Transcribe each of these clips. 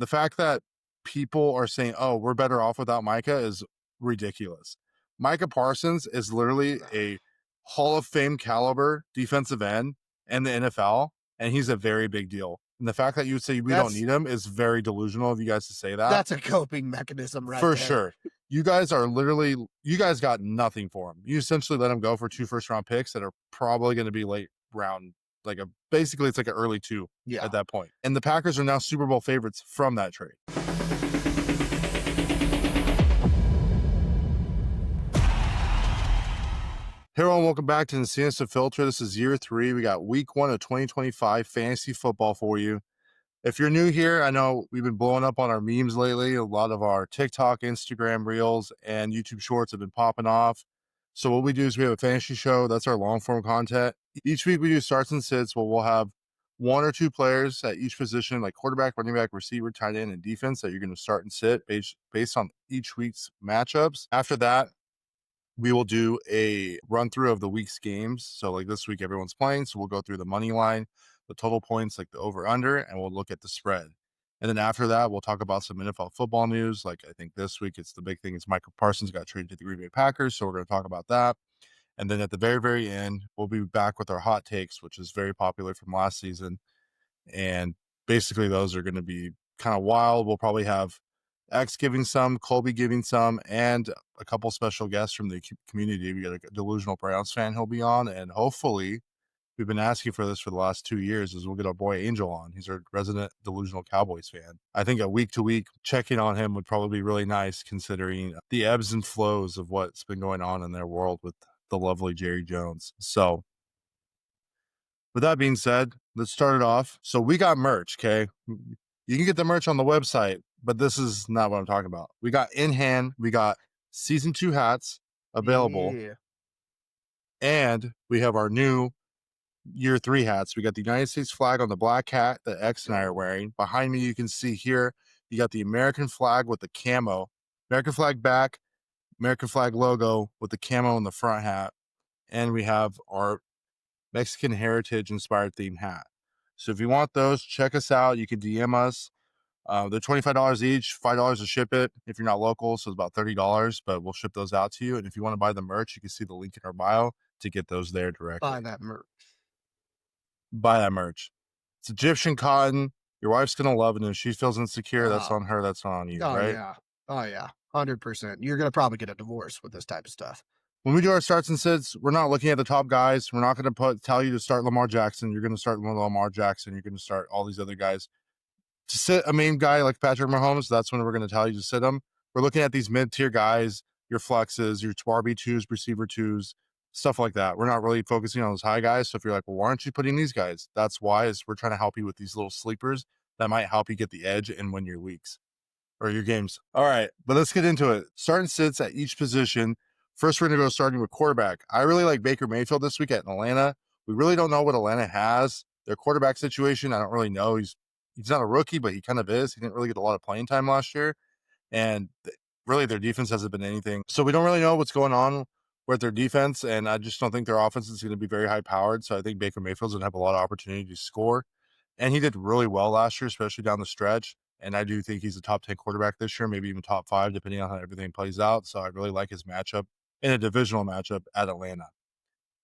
The fact that people are saying, "Oh, we're better off without Micah," is ridiculous. Micah Parsons is literally a Hall of Fame caliber defensive end in the NFL, and he's a very big deal. And the fact that you would say we don't That's need him is very delusional of you guys to say that. that's a coping mechanism right For there. sure. You guys got nothing for him. You essentially let him go for 2 first-round picks that are probably gonna be late round, basically, it's like an early 2 Yeah. at that point. And the Packers are now Super Bowl favorites from that trade. Hey everyone, welcome back to Encinas Unfiltered. This is year 3. We got week 1 of 2025 fantasy football for you. If you're new here, I know we've been blowing up on our memes lately. A lot of our TikTok, Instagram Reels, and YouTube Shorts have been popping off. So what we do is we have a fantasy show. That's our long-form content. Each week we do starts and sits where we'll have 1 or 2 players at each position, like quarterback, running back, receiver, tight end, and defense that you're going to start and sit based on each week's matchups. After that, we will do a run through of the week's games. So like this week, everyone's playing. So we'll go through the money line, the total points, like the over under, and we'll look at the spread. And then after that, we'll talk about some NFL football news. Like I think this week, it's the big thing is Micah Parsons got traded to the Green Bay Packers. So we're going to talk about that. And then at the very, very end, we'll be back with our hot takes, which is very popular from last season. And basically those are going to be kind of wild. We'll probably have X giving some, Colby giving some, and a couple special guests from the community. We got a delusional Browns fan he'll be on, and hopefully we've been asking for this for the last 2 years is we'll get our boy Angel on. He's our resident delusional Cowboys fan. I think a week to week checking on him would probably be really nice considering the ebbs and flows of what's been going on in their world with the lovely Jerry Jones. So with that being said, let's start it off. So we got merch, okay? You can get the merch on the website, but this is not what I'm talking about. We got in hand, we got season 2 hats available, Yeah. and we have our new year 3 hats. We got the United States flag on the black hat that X and I are wearing. Behind me, you can see here, you got the American flag with the camo, American flag back, American flag logo with the camo in the front hat, and we have our Mexican heritage inspired theme hat. So if you want those, check us out. You can DM us. They're $25 each, $5 to ship it if you're not local. So it's about $30, but we'll ship those out to you. And if you want to buy the merch, you can see the link in our bio to get those there directly. Buy that merch. Buy that merch. It's Egyptian cotton. Your wife's going to love it. And if she feels insecure, that's on her. That's not on you, Oh, right? yeah. Oh, yeah. 100%. You're going to probably get a divorce with this type of stuff. When we do our starts and sits, we're not looking at the top guys. We're not going to tell you to start Lamar Jackson. You're going to start Lamar Jackson. You're going to start all these other guys. To sit a main guy like Patrick Mahomes, that's when we're going to tell you to sit him. We're looking at these mid-tier guys, your flexes, your RB2s, receiver 2s, stuff like that. We're not really focusing on those high guys. So if you're like, well, why aren't you putting these guys? That's why is we're trying to help you with these little sleepers that might help you get the edge and win your weeks or your games. All right, but let's get into it. Starting sits at each position. First, we're going to go starting with quarterback. I really like Baker Mayfield this week at Atlanta. We really don't know what Atlanta has. Their quarterback situation, I don't really know. He's not a rookie, but he kind of is. He didn't really get a lot of playing time last year. And really, their defense hasn't been anything. So we don't really know what's going on with their defense. And I just don't think their offense is going to be very high powered. So I think Baker Mayfield's going to have a lot of opportunity to score. And he did really well last year, especially down the stretch. And I do think he's a top 10 quarterback this year, maybe even top 5, depending on how everything plays out. So I really like his matchup in a divisional matchup at Atlanta.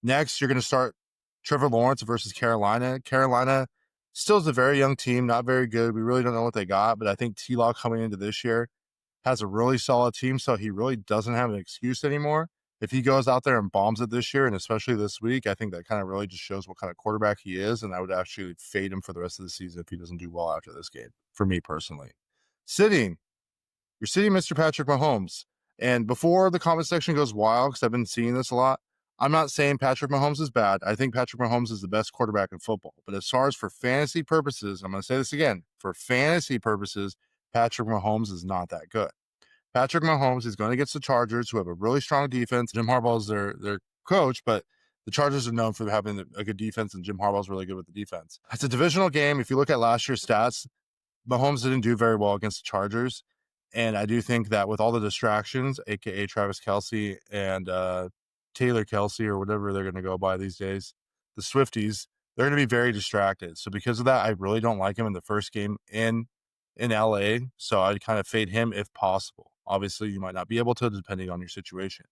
Next, you're going to start Trevor Lawrence versus Carolina. Carolina still is a very young team, not very good. We really don't know what they got, but I think T-Law coming into this year has a really solid team, so he really doesn't have an excuse anymore. If he goes out there and bombs it this year, and especially this week, I think that kind of really just shows what kind of quarterback he is, and I would actually fade him for the rest of the season if he doesn't do well after this game, for me personally. You're sitting Mr. Patrick Mahomes. And before the comment section goes wild, because I've been seeing this a lot, I'm not saying Patrick Mahomes is bad. I think Patrick Mahomes is the best quarterback in football. But as far as for fantasy purposes, I'm going to say this again. For fantasy purposes, Patrick Mahomes is not that good. Patrick Mahomes is going against the Chargers, who have a really strong defense. Jim Harbaugh is their coach, but the Chargers are known for having a good defense, and Jim Harbaugh is really good with the defense. It's a divisional game. If you look at last year's stats, Mahomes didn't do very well against the Chargers. And I do think that with all the distractions, a.k.a. Travis Kelce and Taylor Kelce or whatever they're going to go by these days, the Swifties, they're going to be very distracted. So because of that, I really don't like him in the first game in in LA. So I'd kind of fade him if possible. Obviously, you might not be able to, depending on your situation.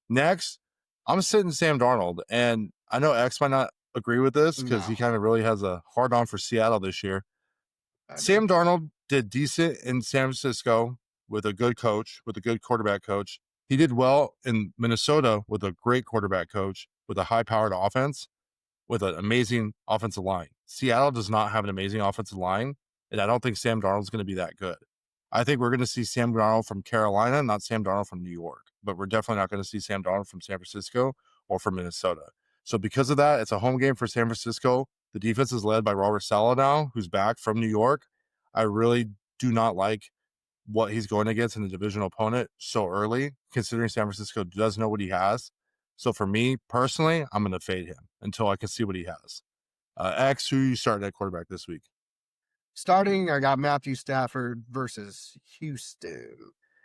Next, I'm sitting Sam Darnold. And I know X might not agree with this because he No, kind of really has a hard on for Seattle this year. I do. Sam Darnold did decent in San Francisco with a good coach, with a good quarterback coach. He did well in Minnesota with a great quarterback coach, with a high powered offense, with an amazing offensive line. Seattle does not have an amazing offensive line, and I don't think Sam Darnold's going to be that good. I think we're going to see Sam Darnold from Carolina, not Sam Darnold from New York, but we're definitely not going to see Sam Darnold from San Francisco or from Minnesota. So because of that, it's a home game for San Francisco. The defense is led by Robert Saleh now, who's back from New York. I really do not like what he's going against in the divisional opponent so early, considering San Francisco does know what he has. So for me personally, I'm going to fade him until I can see what he has. X, who you starting at quarterback this week? Starting, I got Matthew Stafford versus Houston.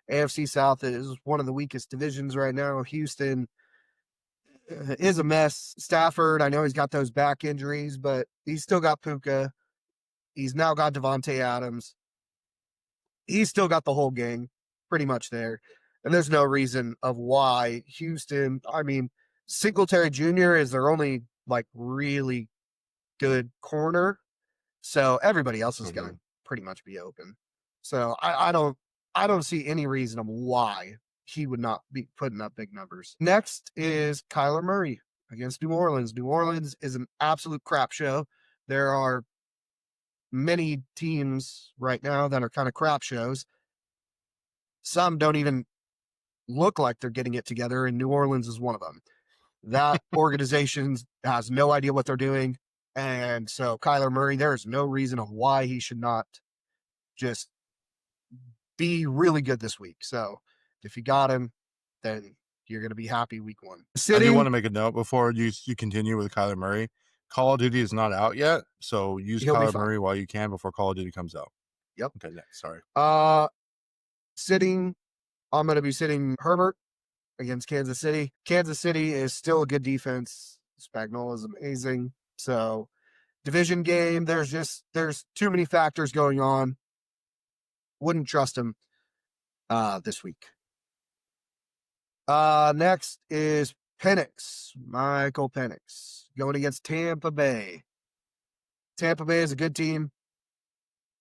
AFC South is one of the weakest divisions right now. Houston is a mess. Stafford, I know he's got those back injuries, but he's still got Puka. He's now got Devontae Adams. He's still got the whole gang pretty much there. And there's no reason of why Houston, I mean, Singletary Jr. is their only like really good corner. So everybody else is going to pretty much be open. So I don't see any reason of why he would not be putting up big numbers. Next is Kyler Murray against New Orleans. New Orleans is an absolute crap show. There are many teams right now that are kind of crap shows. Some don't even look like they're getting it together, and New Orleans is one of them. That organization has no idea what they're doing. And so Kyler Murray, there is no reason of why he should not just be really good this week. So if you got him, then you're going to be happy week one. I do want to make a note before you continue with Kyler Murray. Call of Duty is not out yet, so use He'll be Kyler fine. Murray while you can before Call of Duty comes out. Yep. Okay, next. Sorry. I'm going to be sitting Herbert against Kansas City. Kansas City is still a good defense. Spagnuolo is amazing. So division game, there's too many factors going on. Wouldn't trust him this week. Next is Penix, Michael Penix, going against Tampa Bay. Tampa Bay is a good team,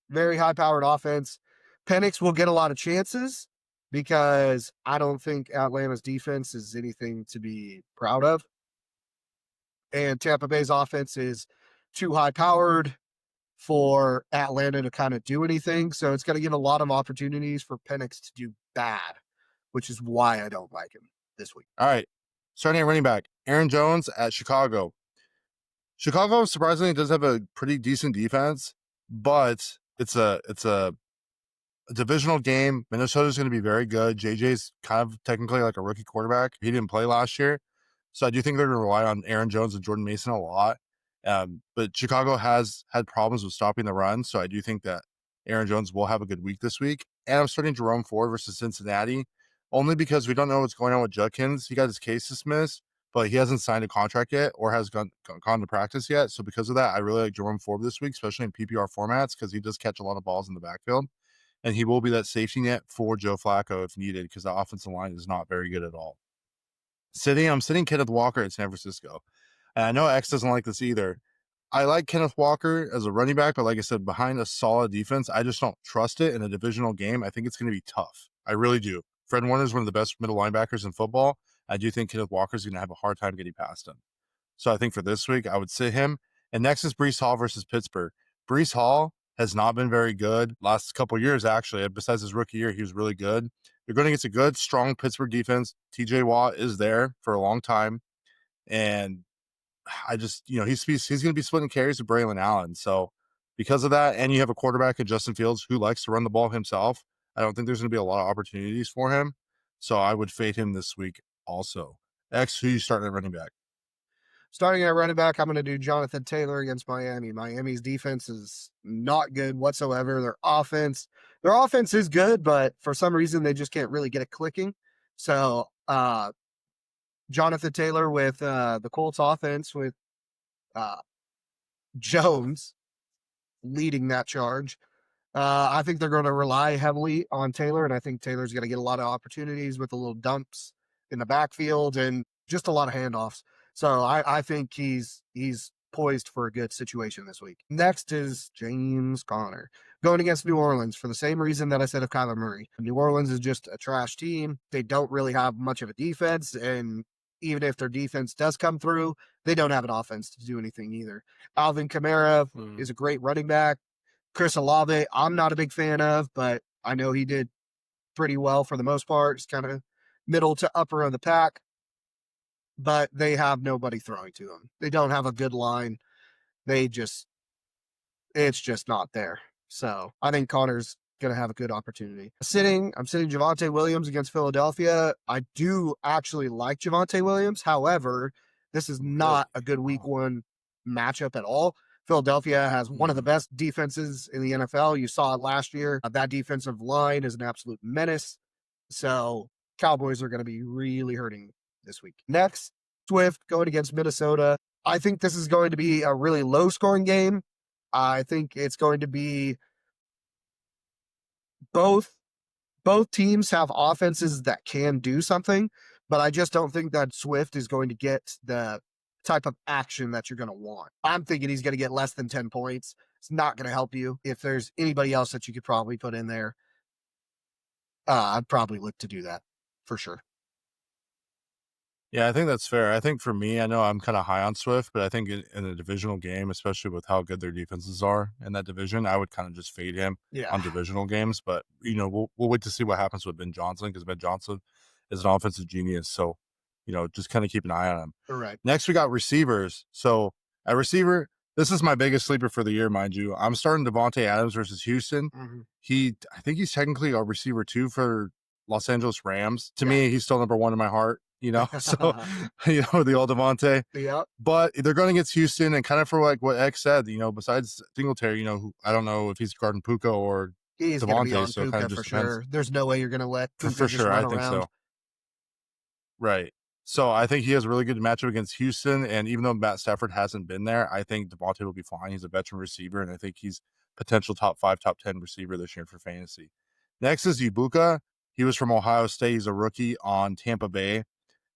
very high-powered offense. Penix will get a lot of chances because I don't think Atlanta's defense is anything to be proud of. And Tampa Bay's offense is too high-powered for Atlanta to kind of do anything. So it's going to give a lot of opportunities for Penix to do bad, which is why I don't like him this week. All right. Starting at running back, Aaron Jones at Chicago. Chicago surprisingly does have a pretty decent defense, but it's a divisional game. Minnesota's going to be very good. JJ's kind of technically like a rookie quarterback. He didn't play last year. So I do think they're going to rely on Aaron Jones and Jordan Mason a lot. But Chicago has had problems with stopping the run. So I do think that Aaron Jones will have a good week this week. And I'm starting Jerome Ford versus Cincinnati, only because we don't know what's going on with Judkins. He got his case dismissed, but he hasn't signed a contract yet or has gone to practice yet. So because of that, I really like Jerome Ford this week, especially in PPR formats, because he does catch a lot of balls in the backfield. And he will be that safety net for Joe Flacco if needed, because the offensive line is not very good at all. I'm sitting Kenneth Walker at San Francisco. And I know X doesn't like this either. I like Kenneth Walker as a running back, but like I said, behind a solid defense, I just don't trust it in a divisional game. I think it's going to be tough. I really do. Fred Warner is one of the best middle linebackers in football. I do think Kenneth Walker is going to have a hard time getting past him. So I think for this week, I would sit him. And next is Breece Hall versus Pittsburgh. Breece Hall has not been very good last couple of years, actually. Besides his rookie year, he was really good. You're going against a good, strong Pittsburgh defense. TJ Watt is there for a long time. And I just, he's going to be splitting carries with Braylon Allen. So because of that, and you have a quarterback in Justin Fields who likes to run the ball himself, I don't think there's going to be a lot of opportunities for him. So I would fade him this week also. X, who you starting at running back? Starting at running back, I'm going to do Jonathan Taylor against Miami. Miami's defense is not good whatsoever. Their offense is good, but for some reason they just can't really get it clicking. So Jonathan Taylor with the Colts offense with Jones leading that charge. I think they're going to rely heavily on Taylor, and I think Taylor's going to get a lot of opportunities with the little dumps in the backfield and just a lot of handoffs. So I think he's poised for a good situation this week. Next is James Conner going against New Orleans for the same reason that I said of Kyler Murray. New Orleans is just a trash team. They don't really have much of a defense, and even if their defense does come through, they don't have an offense to do anything either. Alvin Kamara is a great running back. Chris Olave, I'm not a big fan of, but I know he did pretty well for the most part. He's kind of middle to upper of the pack, but they have nobody throwing to him. They don't have a good line. It's just not there. So I think Connor's going to have a good opportunity. I'm sitting Javonte Williams against Philadelphia. I do actually like Javonte Williams. However, this is not a good week one matchup at all. Philadelphia has one of the best defenses in the NFL. You saw it last year. That defensive line is an absolute menace. So Cowboys are going to be really hurting this week. Next, Swift going against Minnesota. I think this is going to be a really low scoring game. I think it's going to be both teams have offenses that can do something, but I just don't think that Swift is going to get the type of action that you're going to want. I'm thinking he's going to get less than 10 points. It's not going to help you. If there's anybody else that you could probably put in there, I'd probably look to do that for sure. Yeah, I think that's fair. I think for me, I know I'm kind of high on Swift, but I think in a divisional game, especially with how good their defenses are in that division, I would kind of just fade him on divisional games. But we'll wait to see what happens with Ben Johnson, because Ben Johnson is an offensive genius. So just kind of keep an eye on him. All right. Next, we got receivers. So at receiver, this is my biggest sleeper for the year, mind you. I'm starting Devontae Adams versus Houston. I think he's technically a receiver 2 for Los Angeles Rams. To me, he's still number 1 in my heart. So the old Devontae. Yeah. But they're going against Houston, and kind of for like what X said, besides Singletary, who I don't know if he's guarding Puka or he's Devontae, so it kind of just for depends. Sure. There's no way you're going to let Puka for sure. I think around. So. Right. So I think he has a really good matchup against Houston, and even though Matt Stafford hasn't been there, I think Devontae will be fine. He's a veteran receiver, and I think he's potential top 5, top 10 receiver this year for fantasy. Next is Ibuka. He was from Ohio State. He's a rookie on Tampa Bay.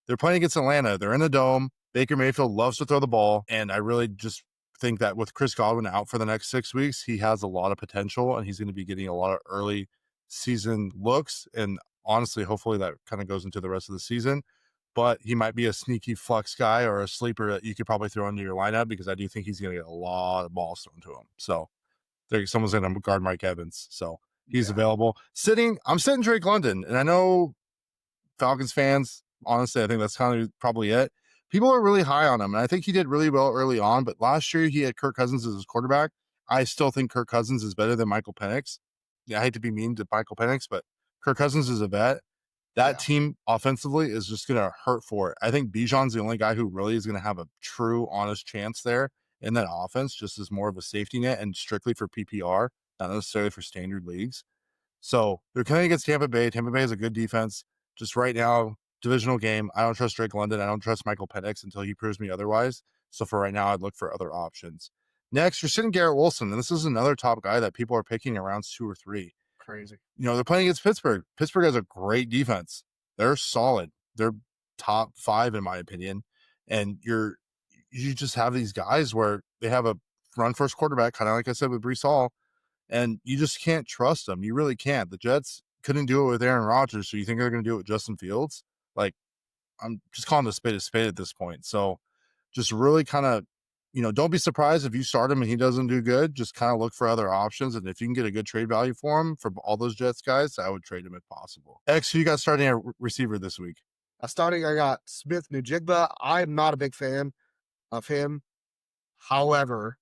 They're playing against Atlanta. They're in the Dome. Baker Mayfield loves to throw the ball, and I really just think that with Chris Godwin out for the next 6 weeks, he has a lot of potential, and he's going to be getting a lot of early season looks, and honestly, hopefully that kind of goes into the rest of the season. But he might be a sneaky flex guy or a sleeper that you could probably throw into your lineup, because I do think he's going to get a lot of balls thrown to him. So someone's going to guard Mike Evans. So he's available. I'm sitting Drake London, and I know Falcons fans, honestly, I think that's kind of probably it. People are really high on him, and I think he did really well early on, but last year he had Kirk Cousins as his quarterback. I still think Kirk Cousins is better than Michael Penix. Yeah, I hate to be mean to Michael Penix, but Kirk Cousins is a vet. That team offensively is just going to hurt for it. I think Bijan's the only guy who really is going to have a true, honest chance there in that offense, just as more of a safety net and strictly for PPR, not necessarily for standard leagues. So they're coming against Tampa Bay. Tampa Bay has a good defense. Just right now, divisional game. I don't trust Drake London. I don't trust Michael Penix until he proves me otherwise. So for right now, I'd look for other options. Next, you're sitting Garrett Wilson, and this is another top guy that people are picking in rounds 2 or 3. Crazy. They're playing against Pittsburgh. Pittsburgh has a great defense. They're solid. They're top 5 in my opinion. And you just have these guys where they have a run first quarterback, kind of like I said with Breece Hall, and you just can't trust them. You really can't. The Jets couldn't do it with Aaron Rodgers, so you think they're going to do it with Justin Fields? Like, I'm just calling a spade at this point. So just really kind of, don't be surprised if you start him and he doesn't do good. Just kind of look for other options. And if you can get a good trade value for him, for all those Jets guys, I would trade him if possible. X, who you got starting at receiver this week? I got Smith Njigba. I'm not a big fan of him. However,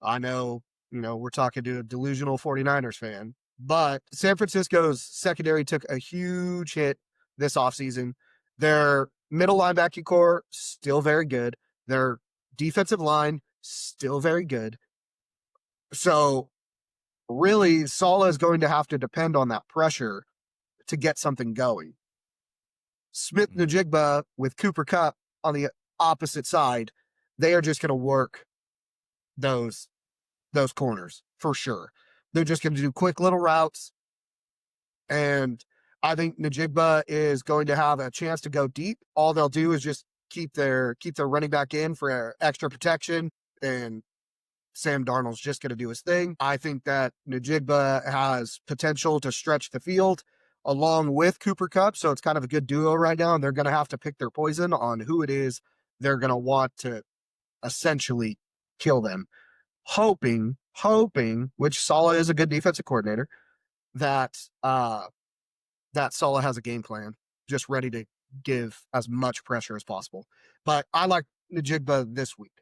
I know, we're talking to a delusional 49ers fan, but San Francisco's secondary took a huge hit this offseason. Their middle linebacking core, still very good. Their defensive line, still very good. So really, Saleh is going to have to depend on that pressure to get something going. Smith Njigba with Cooper Kupp on the opposite side, they are just going to work those corners for sure. They're just going to do quick little routes. And I think Najigba is going to have a chance to go deep. All they'll do is just keep their running back in for extra protection, and Sam Darnold's just going to do his thing. I think that Najigba has potential to stretch the field along with Cooper Kupp, so it's kind of a good duo right now, and they're going to have to pick their poison on who it is they're going to want to essentially kill them. Hoping, which Saleh is a good defensive coordinator, that that Saleh has a game plan, just ready to give as much pressure as possible. But I like Najigba this week.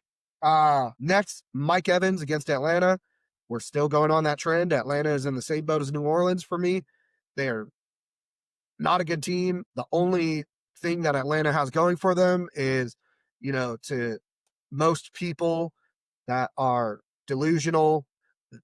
Next, Mike Evans against Atlanta. We're still going on that trend. Atlanta is in the same boat as New Orleans for me. They're not a good team. The only thing that Atlanta has going for them is, to most people that are delusional,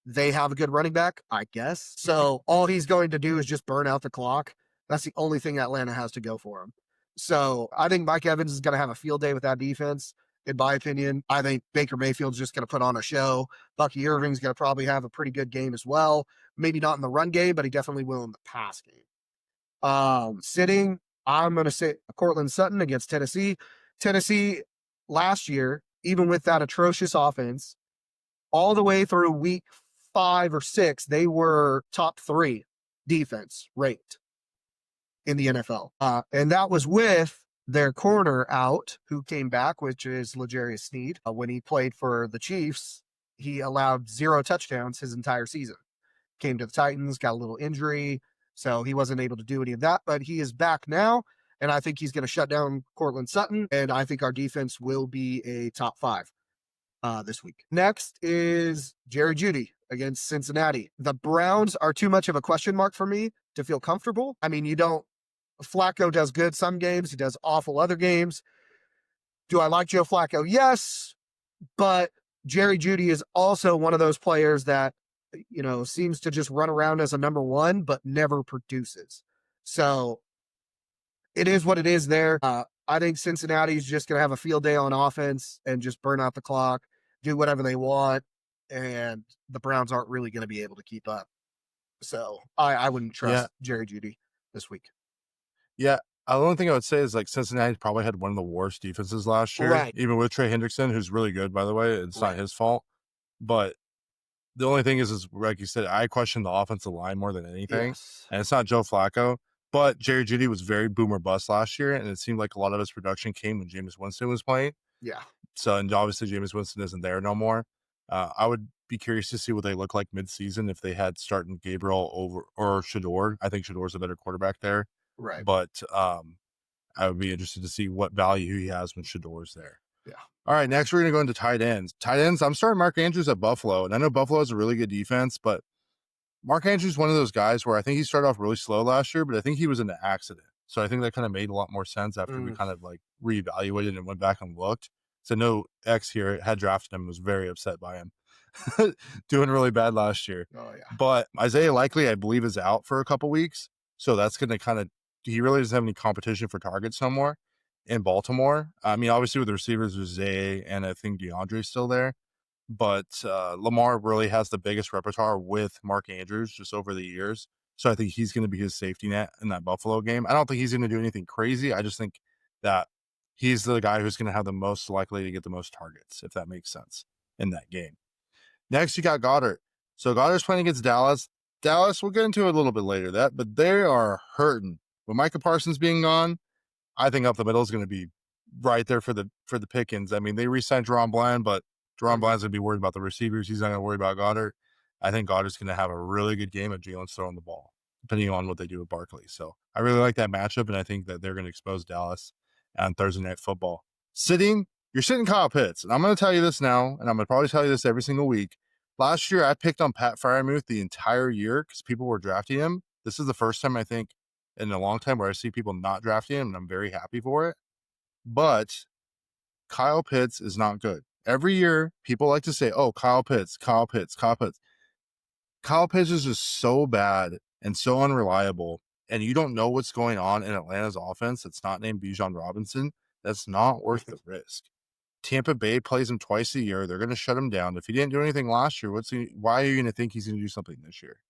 they have a good running back, I guess. So all he's going to do is just burn out the clock. That's the only thing Atlanta has to go for him. So I think Mike Evans is going to have a field day with that defense, in my opinion. I think Baker Mayfield's just going to put on a show. Bucky Irving's going to probably have a pretty good game as well. Maybe not in the run game, but he definitely will in the pass game. Sitting, I'm going to sit Cortland Sutton against Tennessee. Tennessee last year, even with that atrocious offense, all the way through week 5 or 6, they were top 3 defense ranked in the NFL. And that was with their corner out, who came back, which is L'Jarius Sneed. When he played for the Chiefs, he allowed 0 touchdowns his entire season. Came to the Titans, got a little injury, so he wasn't able to do any of that, but he is back now, and I think he's going to shut down Cortland Sutton, and I think our defense will be a top 5 this week. Next is Jerry Jeudy against Cincinnati. The Browns are too much of a question mark for me to feel comfortable. I mean, Flacco does good some games, he does awful other games. Do I like Joe Flacco? Yes, but Jerry Jeudy is also one of those players that, seems to just run around as a number 1, but never produces. So it is what it is there. I think Cincinnati's just going to have a field day on offense and just burn out the clock, do whatever they want, and the Browns aren't really going to be able to keep up. So I wouldn't trust Jerry Jeudy this week. Yeah. The only thing I would say is Cincinnati probably had one of the worst defenses last year, right? Even with Trey Hendrickson, who's really good, by the way. It's not his fault. But the only thing is like you said, I question the offensive line more than anything. Yes. And it's not Joe Flacco. But Jerry Jeudy was very boomer bust last year, and it seemed like a lot of his production came when Jameis Winston was playing. Yeah. So, and obviously Jameis Winston isn't there no more. I would be curious to see what they look like mid-season if they had starting Gabriel over or Shador. I think Shador's a better quarterback there. Right. But I would be interested to see what value he has when Shador's there. Yeah. All right, next we're going to go into tight ends. Tight ends, I'm starting Mark Andrews at Buffalo, and I know Buffalo has a really good defense, but Mark Andrews is one of those guys where I think he started off really slow last year, but I think he was in an accident. So I think that kind of made a lot more sense after we kind of reevaluated and went back and looked. So no X here had drafted him and was very upset by him. Doing really bad last year. Oh, yeah. But Isaiah Likely, I believe, is out for a couple weeks. So that's going to he really doesn't have any competition for targets no more in Baltimore. I mean, obviously with the receivers, there's Zay and I think DeAndre's still there. But Lamar really has the biggest repertoire with Mark Andrews just over the years. So I think he's going to be his safety net in that Buffalo game. I don't think he's going to do anything crazy. I just think that he's the guy who's going to have the most likely to get the most targets, if that makes sense, in that game. Next, you got Goddard. So Goddard's playing against Dallas. Dallas, we'll get into it a little bit later, but they are hurting. With Micah Parsons being gone, I think up the middle is going to be right there for the pickings. I mean, they re-signed Jerome Bland, but Jerome Bland's going to be worried about the receivers. He's not going to worry about Goddard. I think Goddard's going to have a really good game if Jalen's throwing the ball, depending on what they do with Barkley. So I really like that matchup, and I think that they're going to expose Dallas on Thursday Night Football. You're sitting Kyle Pitts, and I'm going to tell you this now, and I'm going to probably tell you this every single week. Last year, I picked on Pat Freiermuth the entire year because people were drafting him. This is the first time, I think, in a long time where I see people not drafting him, and I'm very happy for it. But Kyle Pitts is not good. Every year, people like to say, oh, Kyle Pitts. Kyle Pitts is just so bad and so unreliable, and you don't know what's going on in Atlanta's offense that's not named Bijan Robinson. That's not worth the risk. Tampa Bay plays him twice a year. They're going to shut him down. If he didn't do anything last year, why are you going to think he's going to do something this year?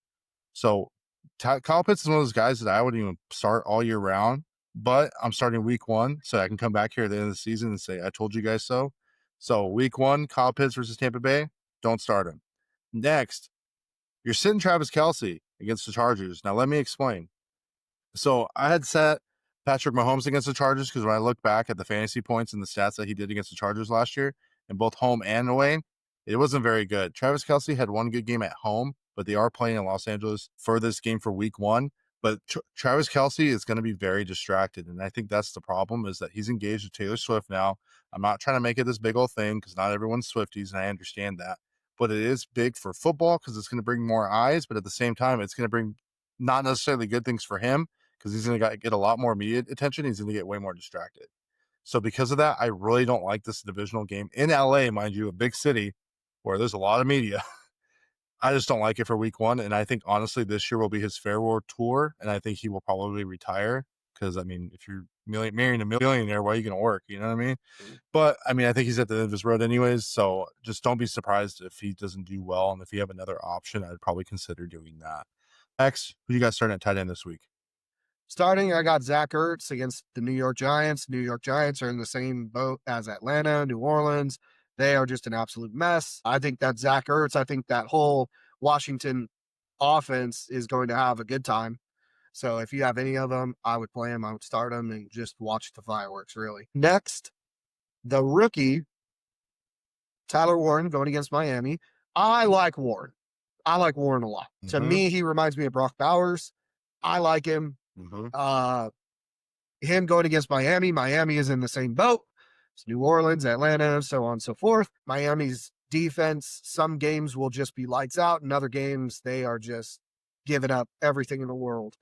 So Kyle Pitts is one of those guys that I wouldn't even start all year round, but I'm starting week 1 so I can come back here at the end of the season and say, I told you guys so. So week 1, Kyle Pitts versus Tampa Bay, don't start him. Next, you're sitting Travis Kelce against the Chargers. Now, let me explain. So I had set Patrick Mahomes against the Chargers because when I look back at the fantasy points and the stats that he did against the Chargers last year, in both home and away, it wasn't very good. Travis Kelce had one good game at home, but they are playing in Los Angeles for this game for week 1. But Travis Kelce is going to be very distracted. And I think that's the problem, is that he's engaged with Taylor Swift now. I'm not trying to make it this big old thing because not everyone's Swifties, and I understand that. But it is big for football because it's going to bring more eyes. But at the same time, it's going to bring not necessarily good things for him because he's going to get a lot more media attention. He's going to get way more distracted. So because of that, I really don't like this divisional game in LA, mind you, a big city where there's a lot of media. I just don't like it for week 1. And I think, honestly, this year will be his farewell tour. And I think he will probably retire because, I mean, if you're marrying a millionaire, why are you going to work? You know what I mean? But, I mean, I think he's at the end of his road anyways. So just don't be surprised if he doesn't do well. And if you have another option, I'd probably consider doing that. X, who you guys starting at tight end this week? Starting, I got Zach Ertz against the New York Giants. New York Giants are in the same boat as Atlanta, New Orleans. They are just an absolute mess. I think that Zach Ertz, I think that whole Washington offense is going to have a good time. So if you have any of them, I would play them. I would start them and just watch the fireworks, really. Next, the rookie, Tyler Warren, going against Miami. I like Warren. I like Warren a lot. To me, he reminds me of Brock Bowers. I like him. Him going against Miami. Miami is in the same boat. It's New Orleans, Atlanta, so on and so forth. Miami's defense, some games will just be lights out, and other games they are just giving up everything in the world.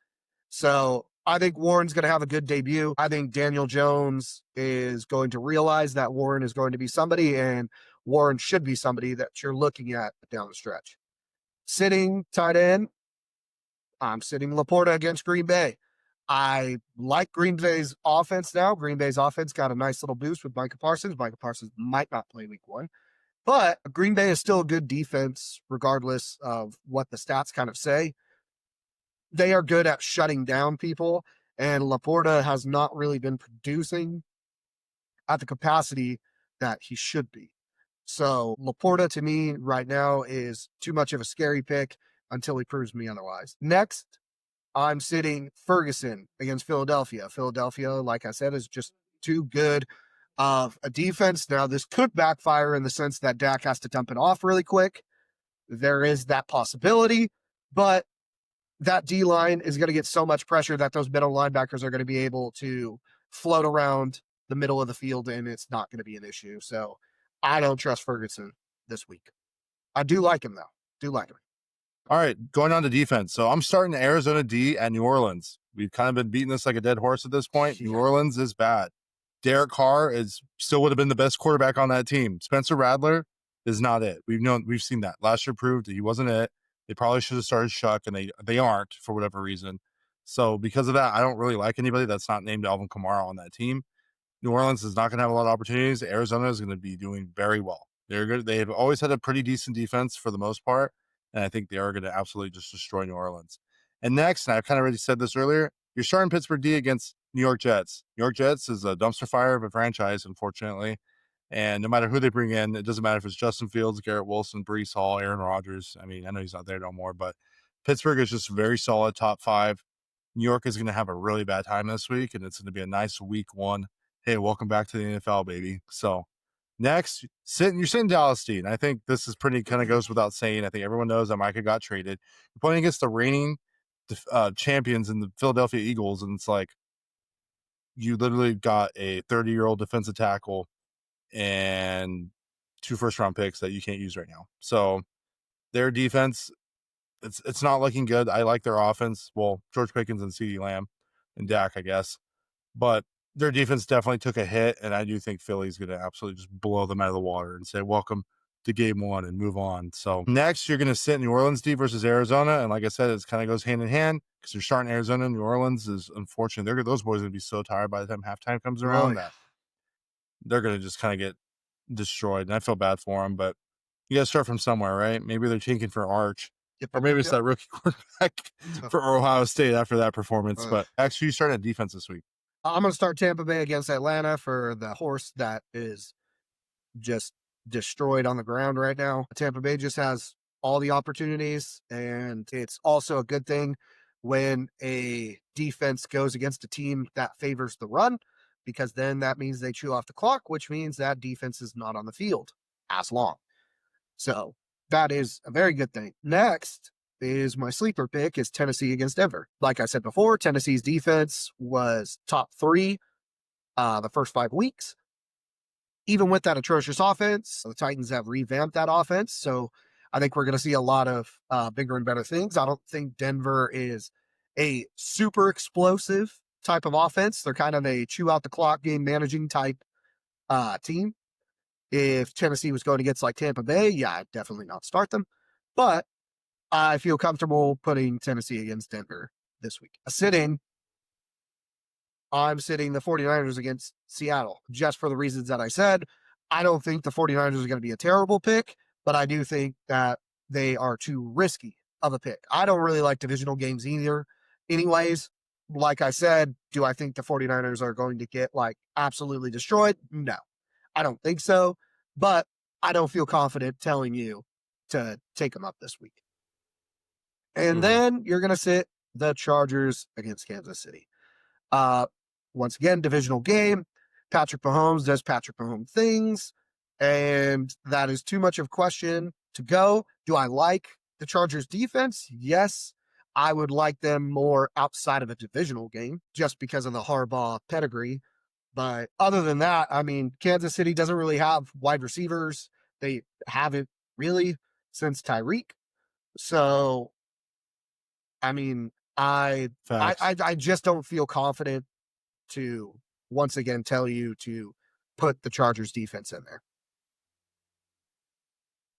So I think Warren's going to have a good debut. I think Daniel Jones is going to realize that Warren is going to be somebody, and Warren should be somebody that you're looking at down the stretch. Sitting tight end, I'm sitting Laporta against Green Bay. I like Green Bay's offense now. Green Bay's offense got a nice little boost with Micah Parsons. Micah Parsons might not play week 1, but Green Bay is still a good defense, regardless of what the stats kind of say. They are good at shutting down people, and Laporta has not really been producing at the capacity that he should be. So Laporta, to me, right now is too much of a scary pick until he proves me otherwise. Next, I'm sitting Ferguson against Philadelphia. Philadelphia, like I said, is just too good of a defense. Now, this could backfire in the sense that Dak has to dump it off really quick. There is that possibility, but that D-line is going to get so much pressure that those middle linebackers are going to be able to float around the middle of the field, and it's not going to be an issue. So I don't trust Ferguson this week. I do like him, though. Do like him. All right, going on to defense. So I'm starting Arizona D at New Orleans. We've kind of been beating this like a dead horse at this point. Yeah. New Orleans is bad. Derek Carr still would have been the best quarterback on that team. Spencer Rattler is not it. We've seen that. Last year proved that he wasn't it. They probably should have started Shuck, and they aren't for whatever reason. So because of that, I don't really like anybody that's not named Alvin Kamara on that team. New Orleans is not going to have a lot of opportunities. Arizona is going to be doing very well. They're good. They have always had a pretty decent defense for the most part, and I think they are going to absolutely just destroy New Orleans. And next, and I've kind of already said this earlier, you're starting Pittsburgh D against New York Jets. New York Jets is a dumpster fire of a franchise, unfortunately. And no matter who they bring in, it doesn't matter if it's Justin Fields, Garrett Wilson, Breece Hall, Aaron Rodgers. I mean, I know he's not there no more, but Pittsburgh is just very solid, top 5. New York is going to have a really bad time this week, and it's going to be a nice week 1. Hey, welcome back to the NFL, baby. So next, you're sitting Dallas D. And I think this is pretty kind of goes without saying. I think everyone knows that Micah got traded. You're playing against the reigning champions in the Philadelphia Eagles, and it's like you literally got a 30-year-old defensive tackle and 2 first-round picks that you can't use right now. So their defense, it's not looking good. I like their offense. Well, George Pickens and CeeDee Lamb and Dak, I guess. But their defense definitely took a hit, and I do think Philly's going to absolutely just blow them out of the water and say, welcome to game 1 and move on. So next, you're going to sit New Orleans D versus Arizona. And like I said, it kind of goes hand in hand because you're starting Arizona. New Orleans is unfortunate. Those boys are going to be so tired by the time halftime comes around that they're going to just kind of get destroyed, and I feel bad for them. But you got to start from somewhere, right? Maybe they're tanking for Arch, Yep, or yep, yep, maybe it's yep. that rookie quarterback So, for Ohio State after that performance. ugh. But actually, you started defense this week. I'm going to start Tampa Bay against Atlanta for the horse that is just destroyed on the ground right now. Tampa Bay just has all the opportunities, and it's also a good thing when a defense goes against a team that favors the run, because then that means they chew off the clock, which means that defense is not on the field as long. So that is a very good thing. Next is my sleeper pick is Tennessee against Denver. Like I said before, Tennessee's defense was top three the first 5 weeks. Even with that atrocious offense, the Titans have revamped that offense. So I think we're going to see a lot of bigger and better things. I don't think Denver is a super explosive type of offense. They're kind of a chew out the clock game managing type team. If Tennessee was going against like Tampa Bay, yeah, I'd definitely not start them. But I feel comfortable putting Tennessee against Denver this week. I'm sitting the 49ers against Seattle just for the reasons that I said. I don't think the 49ers are going to be a terrible pick, but I do think that they are too risky of a pick. I don't really like divisional games either. Anyways, like I said, do I think the 49ers are going to get like absolutely destroyed? No, I don't think so, but I don't feel confident telling you to take them up this week. And Mhm. then you're going to sit the Chargers against Kansas City. Uh, Once again, divisional game. Patrick Mahomes does Patrick Mahomes things, and that is too much of question to go. Do I like the Chargers defense? Yes. I would like them more outside of a divisional game just because of the Harbaugh pedigree. But other than that, I mean, Kansas City doesn't really have wide receivers. They haven't really since Tyreek. So, I mean, Facts. I just don't feel confident to once again tell you to put the Chargers defense in there.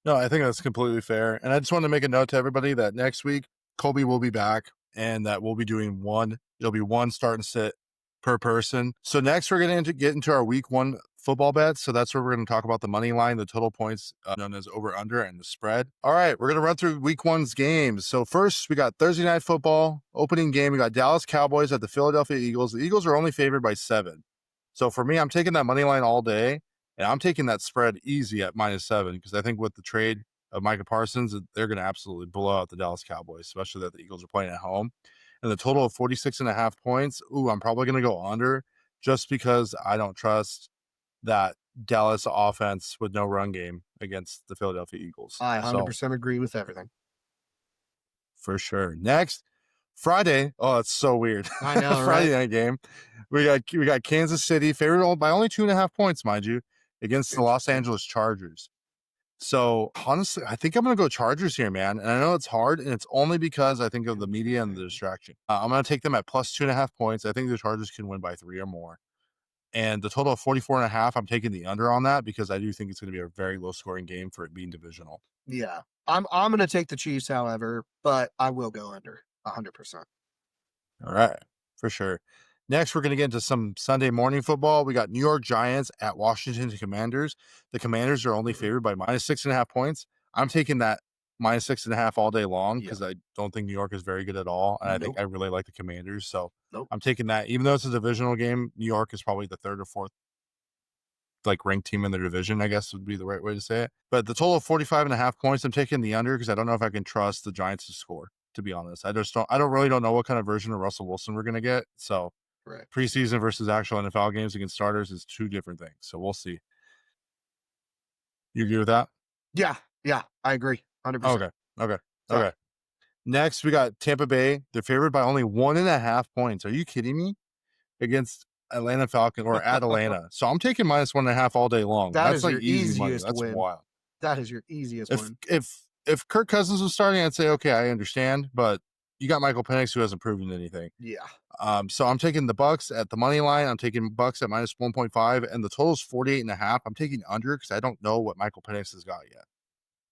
No, I think that's completely fair. And I just want to make a note to everybody that next week Colby will be back and that we'll be doing one. It'll be one start and sit per person. So next we're going to get into our week one football bets. So that's where we're going to talk about the money line, the total points known as over under, and the spread. All right, we're going to run through week one's games. So first we got Thursday night football opening game. We got Dallas Cowboys at the Philadelphia Eagles. The Eagles are only favored by 7. So for me, I'm taking that money line all day. And I'm taking that spread easy at -7 because I think with the trade of Micah Parsons, they're going to absolutely blow out the Dallas Cowboys, especially that the Eagles are playing at home. And the total of 46.5 points, I'm probably going to go under just because I don't trust that Dallas offense with no run game against the Philadelphia Eagles. I So 100% agree with everything. for sure. Next, Friday. Oh, it's so weird. I know, Friday right? night game. We got Kansas City favored by only 2.5 points, mind you, against the Los Interesting. Angeles Chargers. So honestly, I think I'm gonna go Chargers here, man. And I know it's hard, and it's only because I think of the media and the distraction. I'm gonna take them at plus 2.5 points. I think the Chargers can win by 3 or more. And the total of 44.5, I'm taking the under on that because I do think it's gonna be a very low scoring game for it being divisional. Yeah. I'm gonna take the Chiefs, however, but I will go under 100%. All right, for sure. Next, we're going to get into some Sunday morning football. We got New York Giants at Washington Commanders. The Commanders are only favored by -6.5 points. I'm taking that -6.5 all day long Yep. because I don't think New York is very good at all. And I think Nope. I really like the Commanders. So Nope. I'm taking that. Even though it's a divisional game, New York is probably the third or fourth like ranked team in their division, I guess would be the right way to say it. But the total of 45.5 points, I'm taking the under because I don't know if I can trust the Giants to score, to be honest. I don't know what kind of version of Russell Wilson we're gonna get. So Right. preseason versus actual NFL games against starters is two different things. So we'll see. You agree with that? Yeah. Yeah. I agree. 100%. Okay. Okay. Sorry. Okay. Next, we got Tampa Bay. They're favored by only 1.5 points. Are you kidding me? Against Atlanta Falcon or at Atlanta. So I'm taking -1.5 all day long. That That's is like your easy money. easiest That's win. wild. That is your easiest If win. if if Kirk Cousins was starting, I'd say, okay, I understand, but you got Michael Penix who hasn't proven anything. Yeah. So I'm taking the Bucks at the money line. I'm taking Bucks at -1.5, and the total is 48.5. I'm taking under because I don't know what Michael Penix has got yet.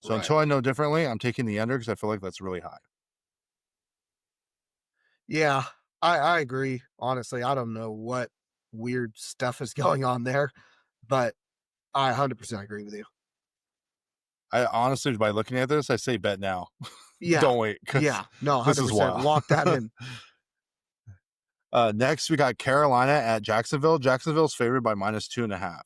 So Right. until I know differently, I'm taking the under because I feel like that's really high. Yeah. I agree. Honestly, I don't know what weird stuff is going on there, but I 100% agree with you. I honestly, by looking at this, I say bet now. Yeah. Don't wait because Yeah. No, this is 100%. wild. Lock that in. Next, we got Carolina at Jacksonville. Jacksonville's favored by -2.5.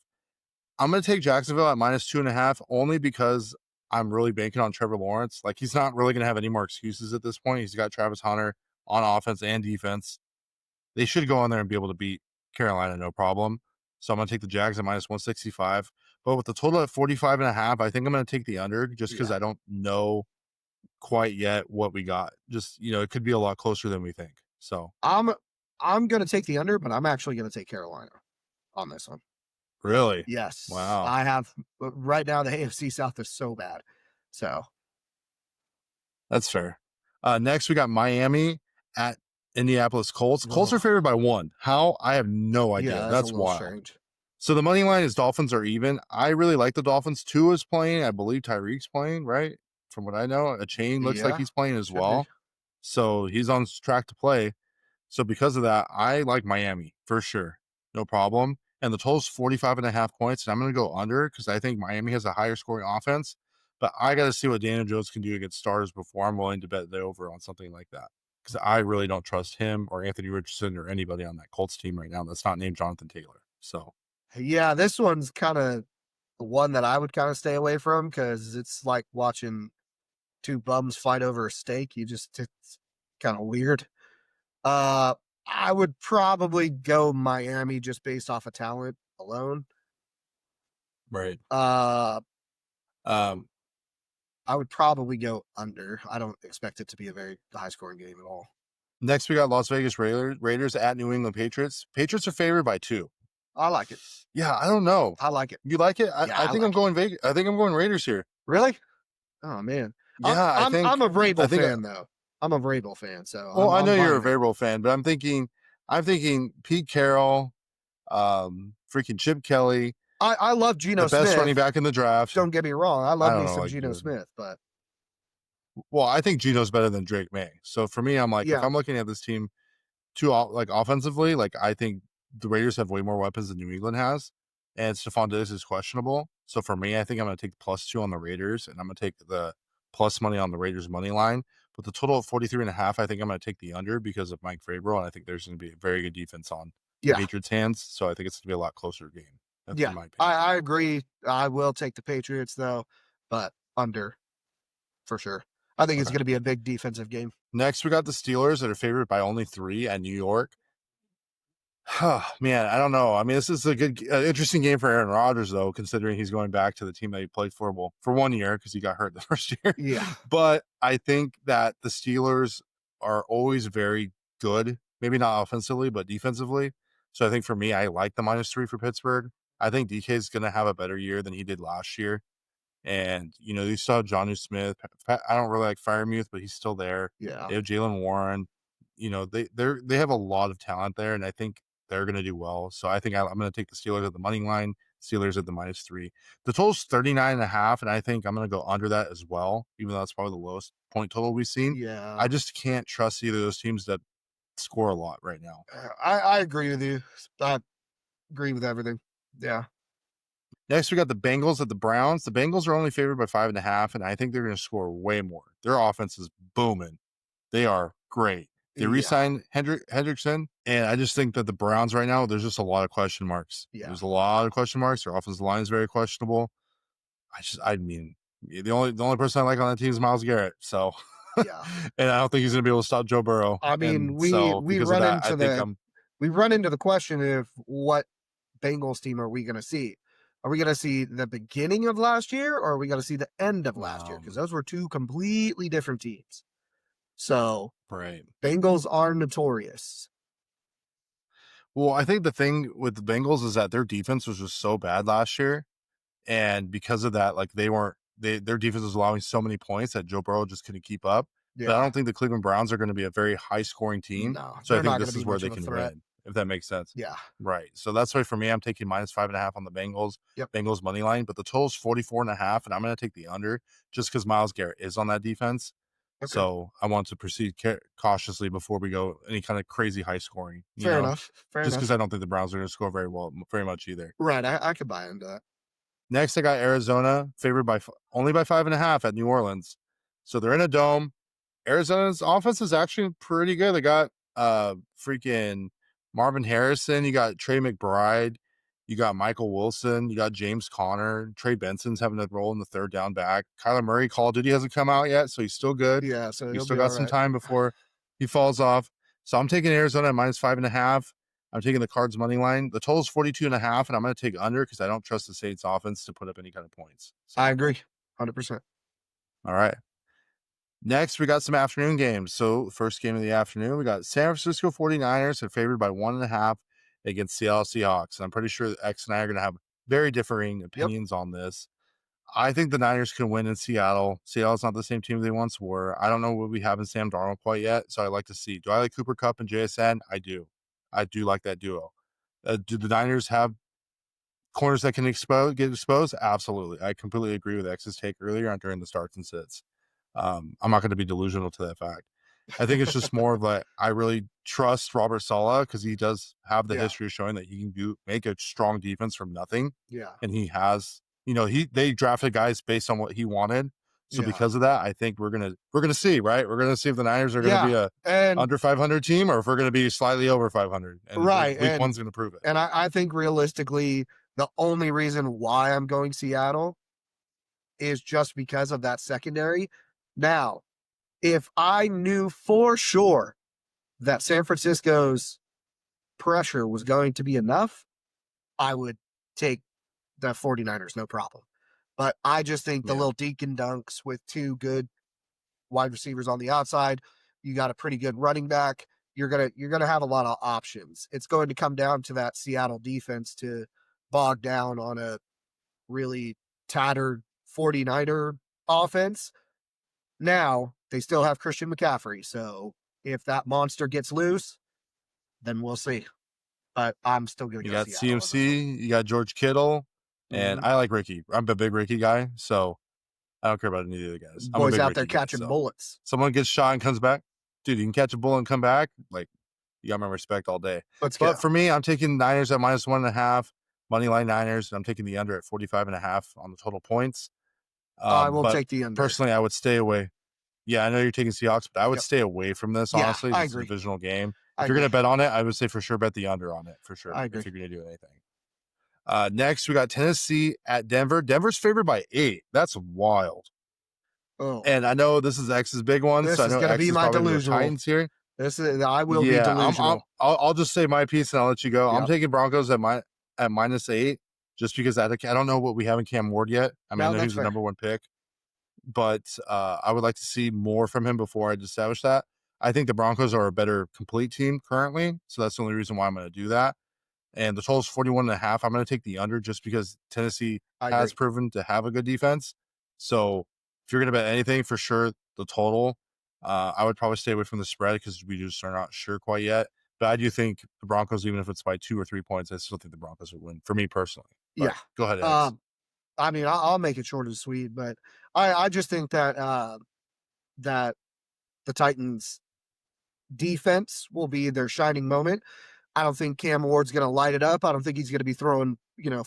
I'm going to take Jacksonville at -2.5 only because I'm really banking on Trevor Lawrence. Like, he's not really going to have any more excuses at this point. He's got Travis Hunter on offense and defense. They should go on there and be able to beat Carolina, no problem. So I'm going to take the Jags at -165. But with the total at 45.5, I think I'm going to take the under just because Yeah. I don't know quite yet what we got. Just, it could be a lot closer than we think. So, I'm gonna take the under, but I'm actually gonna take Carolina on this one. really? Yes. Wow. I have right now the AFC South is so bad. So That's fair. Next, we got Miami at Indianapolis Colts. Colts are ugh, favored by 1. How? I have no idea. yeah, that's a That's little wild. strange. So the money line is Dolphins are even. I really like the Dolphins. Tua is playing. I believe Tyreek's playing, right? From what I know, a chain looks like Yeah, he's playing as should be. well. So he's on track to play. So because of that, I like Miami for sure. No problem. And the total's 45.5 points. And I'm going to go under because I think Miami has a higher scoring offense. But I got to see what Daniel Jones can do against stars before I'm willing to bet the over on something like that. Because I really don't trust him or Anthony Richardson or anybody on that Colts team right now that's not named Jonathan Taylor. So, Yeah, this one's kind of the one that I would kind of stay away from because it's like watching two bums fight over a steak. It's kind of weird. Uh, I would probably go Miami just based off of talent alone. right. Uh, Um, I would probably go under. I don't expect it to be a very high scoring game at all. Next, we got Las Vegas Raiders at New England Patriots. Patriots are favored by 2. I like it. Yeah, I don't know. I like it. You like it? Yeah, I I think I'm like it. going Vegas. I think I'm going Raiders here. Really? Oh man. Yeah, I'm a I Vrabel think fan though. I'm a Vrabel fan, so well, I know I'm you're a buying it. Vrabel fan, but I'm thinking Pete Carroll, freaking Chip Kelly, I love Geno the best running Smith. back in the draft. Don't get me wrong. I I love don't me know, some like Geno Smith, but well, I think Gino's better than Drake May. So for me, I'm like, if yeah, I'm looking at this team like offensively, like I think the Raiders have way more weapons than New England has, and Stephon Diggs is questionable. So for me, I think I'm going to take the +2 on the Raiders, and I'm going to take the plus money on the Raiders money line. But the total of 43.5, I think I'm going to take the under because of Mike Vrabel, and I think there's going to be a very good defense on the yeah, Patriots' hands. So I think it's going to be a lot closer game. That's yeah. in my opinion. I agree. I will take the Patriots though, but under for sure. I think it's Okay. going to be a big defensive game. Next, we got the Steelers that are favored by only 3 at New York. Man, I don't know. I mean, this is a good, interesting game for Aaron Rodgers, though, considering he's going back to the team that he played for, well, for 1 year because he got hurt the first year. Yeah, But I think that the Steelers are always very good, maybe not offensively, but defensively. So I think for me, I like the -3 for Pittsburgh. I think DK is going to have a better year than he did last year. And, you saw Jonnu Smith. I don't really like Firemuth, but he's still there. yeah, They have Jalen Warren. They have a lot of talent there, and I think they're going to do well. So I think I'm going to take the Steelers at the money line, Steelers at the -3. The total's 39.5, and I think I'm going to go under that as well, even though that's probably the lowest point total we've seen. yeah. I just can't trust either of those teams that score a lot right now. I agree with you. I agree with everything. Yeah, Next, we got the Bengals at the Browns. The Bengals are only favored by 5.5, and I think they're going to score way more. Their offense is booming. They are great. They yeah, re-signed Hendrickson, and I just think that the Browns right now, there's just a lot of question marks. yeah, There's a lot of question marks. Their offensive line is very questionable. I mean, the only person I like on that team is Myles Garrett. So, yeah. and I don't think he's going to be able to stop Joe Burrow. I mean, And so, we because of run that, I into think the we run into the question of what Bengals team are we going to see? Are we going to see the beginning of last year or are we going to see the end of last year? Because those were two completely different teams. So right. Bengals are notorious. Well, I think the thing with the Bengals is that their defense was just so bad last year. And because of that, like their defense was allowing so many points that Joe Burrow just couldn't keep up. But I Yeah. don't think the Cleveland Browns are going to be a very high scoring team. No, So I they're think not going to this be is where much they of a can threat. win, if that makes sense. Yeah. Right. So that's why for me, I'm taking -5.5 on the Bengals, Yep. Bengals money line, but the total's 44.5, and I'm going to take the under just because Myles Garrett is on that defense. Okay. So I want to proceed cautiously before we go any kind of crazy high scoring, Fair enough. Fair just enough. because I don't think the Browns are going to score very much either. Right. I could buy into that. Next, I got Arizona favored by only by 5.5 at New Orleans. So they're in a dome. Arizona's offense is actually pretty good. They got freaking Marvin Harrison. You got Trey McBride. You got Michael Wilson. You got James Conner. Trey Benson's having a role in the third down back. Kyler Murray, Call of Duty hasn't come out yet, so he's still good. Yeah, so He's he'll still be got all some right. time before he falls off. So I'm taking Arizona at minus 5.5. I'm taking the Cards money line. The total is 42.5, and I'm going to take under because I don't trust the Saints offense to put up any kind of points. So, I agree, 100%. all right. Next, we got some afternoon games. So, first game of the afternoon, we got San Francisco 49ers are favored by 1.5 against Seattle Seahawks. And I'm pretty sure X and I are going to have very differing opinions on this. I think the Niners can win in Seattle. Seattle's not the same team they once were. I don't know what we have in Sam Darnold quite yet, so I like to see. Do I like Cooper Kupp and JSN? I do. I do like that duo. Do the Niners have corners that can get exposed? Absolutely. I completely agree with X's take earlier on during the starts and sits. I'm not going to be delusional to that fact. I think it's just more of like I really trust Robert Saleh because he does have the history of showing that he can make a strong defense from nothing. Yeah. And he has, they drafted guys based on what he wanted. So because of that, I think we're gonna see, right? We're gonna see if the Niners are gonna be a under 500 team or if we're gonna be slightly over 500. And week one's gonna prove it. And I think realistically, the only reason why I'm going Seattle is just because of that secondary. Now, if I knew for sure that San Francisco's pressure was going to be enough, I would take the 49ers, no problem. But I just think the little Deacon dunks with two good wide receivers on the outside, you got a pretty good running back. You're gonna have a lot of options. It's going to come down to that Seattle defense to bog down on a really tattered 49er offense. Now, they still have Christian McCaffrey, so if that monster gets loose, then we'll see. But I'm still going to go Seattle. You got CMC, you got George Kittle, and I like Ricky. I'm a big Ricky guy, so I don't care about any of the guys. I'm Boys a big out Ricky there catching guy, so. bullets. Someone gets shot and comes back. Dude, you can catch a bullet and come back. Like, you got my respect all day. But for me, I'm taking Niners at minus 1.5, money line Niners, and I'm taking the under at 45.5 on the total points. I will take the under. Personally, I would stay away. Yeah, I know you're taking Seahawks, but I would stay away from this, honestly. It's a divisional game. If you're going to bet on it, I would say for sure bet the under on it, for sure, if you're going to do anything. Next, we got Tennessee at Denver. Denver's favored by 8. That's wild. Oh. And I know this is X's big one, so I know X is probably the Titans here. I will be delusional. I'll just say my piece and I'll let you go. I'm taking Broncos at minus 8 just because I don't know what we have in Cam Ward yet. I mean, I know he's the number one pick, but I would like to see more from him before I establish that. I think the Broncos are a better complete team currently, so that's the only reason why I'm going to do that. And the total is 41.5. I'm going to take the under just because Tennessee has proven to have a good defense. So if you're going to bet anything, for sure, the total, I would probably stay away from the spread because we just are not sure quite yet. But I do think the Broncos, even if it's by 2 or 3 points, I still think the Broncos would win for me personally. But go ahead, Alex. I mean, I'll make it short and sweet, but I just think that that the Titans defense will be their shining moment. I don't think Cam Ward's going to light it up. I don't think he's going to be throwing,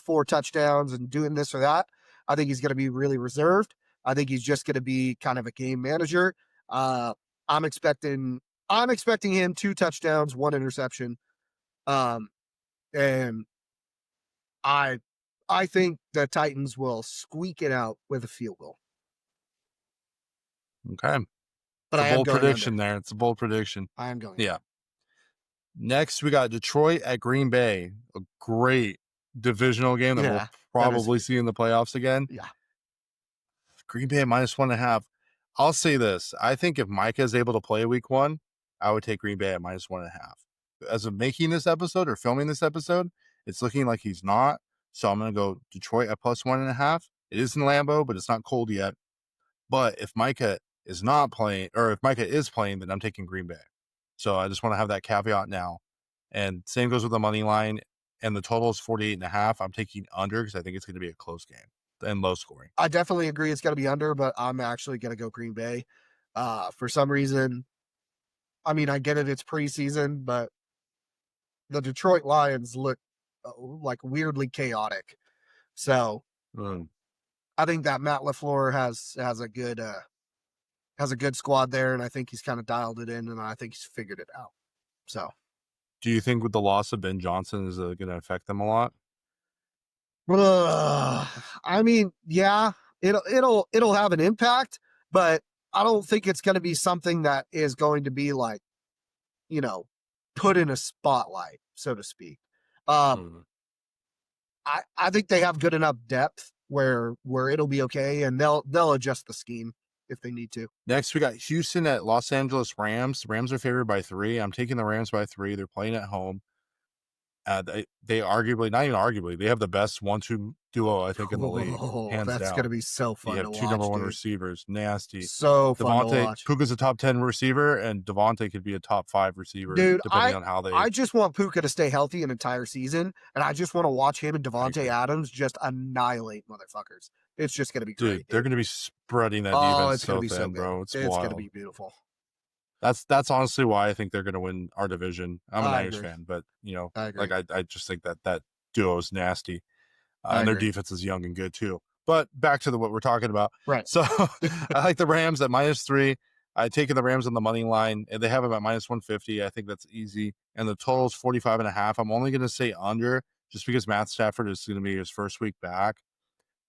4 touchdowns and doing this or that. I think he's going to be really reserved. I think he's just going to be kind of a game manager. I'm expecting him 2 touchdowns, 1 interception. And I think the Titans will squeak it out with a field goal. Okay. But it's a bold prediction there. It's a bold prediction. I am going. Yeah. Next, we got Detroit at Green Bay. A great divisional game that we'll probably see in the playoffs again. Yeah. Green Bay at minus 1.5. I'll say this. I think if Micah is able to play week 1, I would take Green Bay at minus 1.5. As of making this episode or filming this episode, it's looking like he's not. So I'm going to go Detroit at plus 1.5. It is in Lambeau, but it's not cold yet. But if Micah is not playing, or if Micah is playing, then I'm taking Green Bay. So I just want to have that caveat now. And same goes with the money line. And the total is 48.5. I'm taking under because I think it's going to be a close game and low scoring. I definitely agree it's going to be under, but I'm actually going to go Green Bay. For some reason, I mean, I get it, it's preseason, but the Detroit Lions look like weirdly chaotic. So Mm. I think that Matt LaFleur has a good squad there, and I think he's kind of dialed it in, and I think he's figured it out. So, Do you think with the loss of Ben Johnson is going to affect them a lot? I mean, yeah, it'll have an impact, but I don't think it's going to be something that is going to be like, you know, put in a spotlight, so to speak. Um, Mm. I think they have good enough depth where it'll be okay, and they'll adjust the scheme if they need to. Next, we got Houston at Los Angeles Rams. The Rams are favored by 3. I'm taking the Rams by 3. They're playing at home. They arguably, not even arguably, they have the best 1-2 duo, I think, in the league, Oh, hands that's gonna down. be so You fun have to 2 number watch, 1 dude. receivers, nasty. So fun to Devontae watch. Puka's a top 10 receiver, and Devontae could be a top 5 receiver, Dude, depending on how they. I just want Puka to stay healthy an entire season, and I just want to watch him and I Devontae agree. Adams just annihilate motherfuckers. It's just gonna be Dude, great, they're dude. going to be spreading that Oh, defense it's gonna so be so thin, good. bro. It's It's gonna wild. be beautiful. That's honestly why I think they're going to win our division. I'm an I Irish agree. fan, but, I like, agree. I just think that duo is nasty. I And their agree. defense is young and good too. But back to what we're talking about. Right. So I like the Rams at -3. I taken the Rams on the money line, and they have them at -150. I think that's easy. And the total is 45.5. I'm only going to say under just because Matt Stafford is going to be his first week back,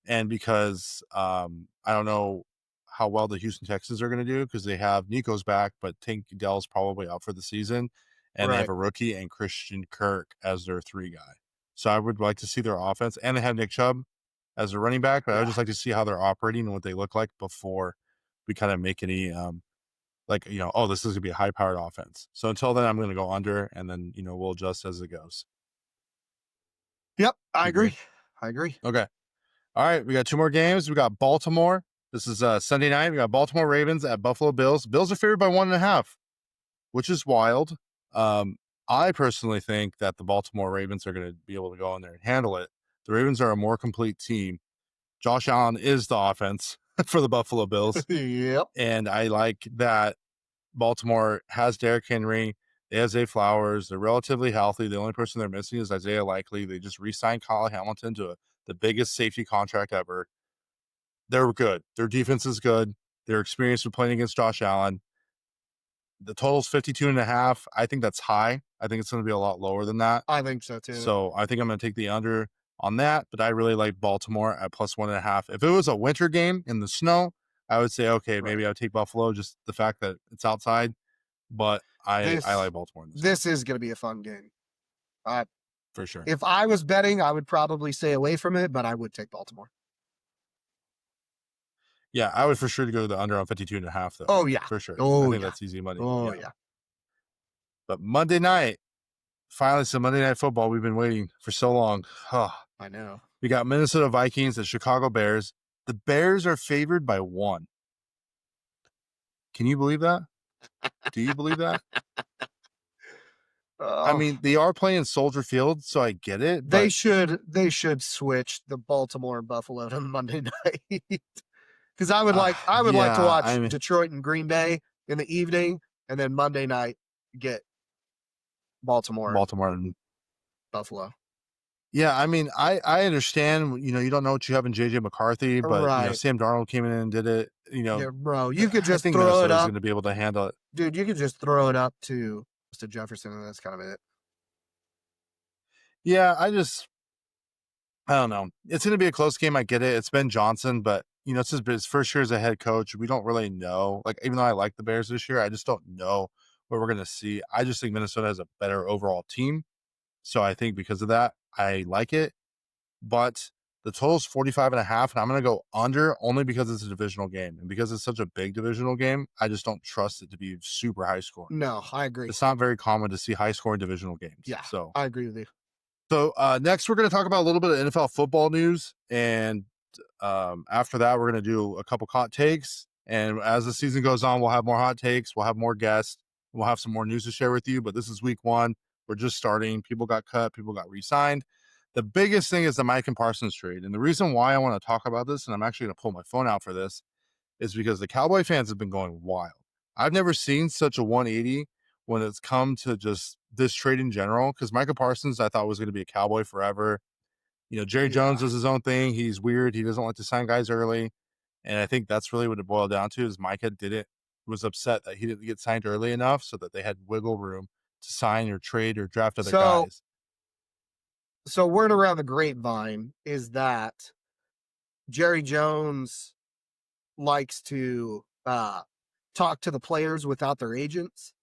and because I don't know how well the Houston Texans are going to do because they have Nico's back, but Tank Dell's probably out for the season, and they have Right. a rookie and Christian Kirk as their 3 guy. So I would like to see their offense, and they have Nick Chubb as a running back, but I would Yeah. just like to see how they're operating and what they look like before we kind of make any oh, this is gonna be a high powered offense. So until then, I'm gonna go under, and then we'll adjust as it goes. Yep. I You agree? agree. I agree. Okay. All right, we got 2 more games. We got Baltimore. This is Sunday night. We got Baltimore Ravens at Buffalo Bills. Bills are favored by 1.5, which is wild. Um, I personally think that the Baltimore Ravens are going to be able to go in there and handle it. The Ravens are a more complete team. Josh Allen is the offense for the Buffalo Bills. Yep. And I like that Baltimore has Derrick Henry. They have Zay Flowers. They're relatively healthy. The only person they're missing is Isaiah Likely. They just re-signed Kyle Hamilton to the biggest safety contract ever. They're good. Their defense is good. They're experienced with playing against Josh Allen. The total's 52.5. I think that's high. I think it's going to be a lot lower than that. I think so too. So I think I'm going to take the under on that, but I really like Baltimore at +1.5. If it was a winter game in the snow, I would say, okay, maybe Right. I would take Buffalo, just the fact that it's outside, but I This like Baltimore in this this is gonna be a fun game. Uh, for sure. if I was betting, I would probably stay away from it, but I would take Baltimore. Yeah, I would for sure go to the under on 52.5 though. Oh yeah. For sure. I Oh think yeah. that's easy money. Oh Yeah. yeah. But Monday night, finally some Monday Night Football. We've been waiting for so long. I know. We got Minnesota Vikings and Chicago Bears. The Bears are favored by 1. Can you believe that? Do you believe that? I Oh, mean, they are playing Soldier Field, so I get it, they but should switch the Baltimore and Buffalo to Monday night. Because I would like to yeah, watch I mean, Detroit and Green Bay in the evening, and then Monday night get Baltimore and Baltimore. And Buffalo. yeah, I mean, I understand, you don't know what you have in JJ McCarthy, but Right. Sam Darnold came in and did it. Yeah, bro. You could I just think throw it Minnesota's up. going to be able to handle it. Dude, you could just throw it up to Jefferson, and that's kind of it. Yeah, I don't know. It's going to be a close game. I get it. It's Ben Johnson, but it's his first year as a head coach. We don't really know. Like, even though I like the Bears this year, I just don't know what we're going to see. I just think Minnesota has a better overall team. So I think because of that, I like it. But the total's 45.5, and I'm going to go under only because it's a divisional game. And because it's such a big divisional game, I just don't trust it to be super high scoring. No, I agree. It's not very common to see high scoring divisional games. Yeah, So I agree with you. Next, we're going to talk about a little bit of NFL football news, and after that, we're going to do a couple hot takes. And as the season goes on, we'll have more hot takes, we'll have more guests, we'll have some more news to share with you. But this is week 1. We're just starting. People got cut, people got re-signed. The biggest thing is the Micah Parsons trade, and the reason why I want to talk about this, and I'm actually going to pull my phone out for this, is because the Cowboy fans have been going wild. I've never seen such a 180 when it's come to just this trade in general, because Micah Parsons I thought was going to be a Cowboy forever. Jerry Jones does his own thing. He's weird. He doesn't like to sign guys early. And I think that's really what it boiled down to is Micah was upset that he didn't get signed early enough so that they had wiggle room to sign or trade or draft other guys. So word around the grapevine is that Jerry Jones likes to talk to the players without their agents.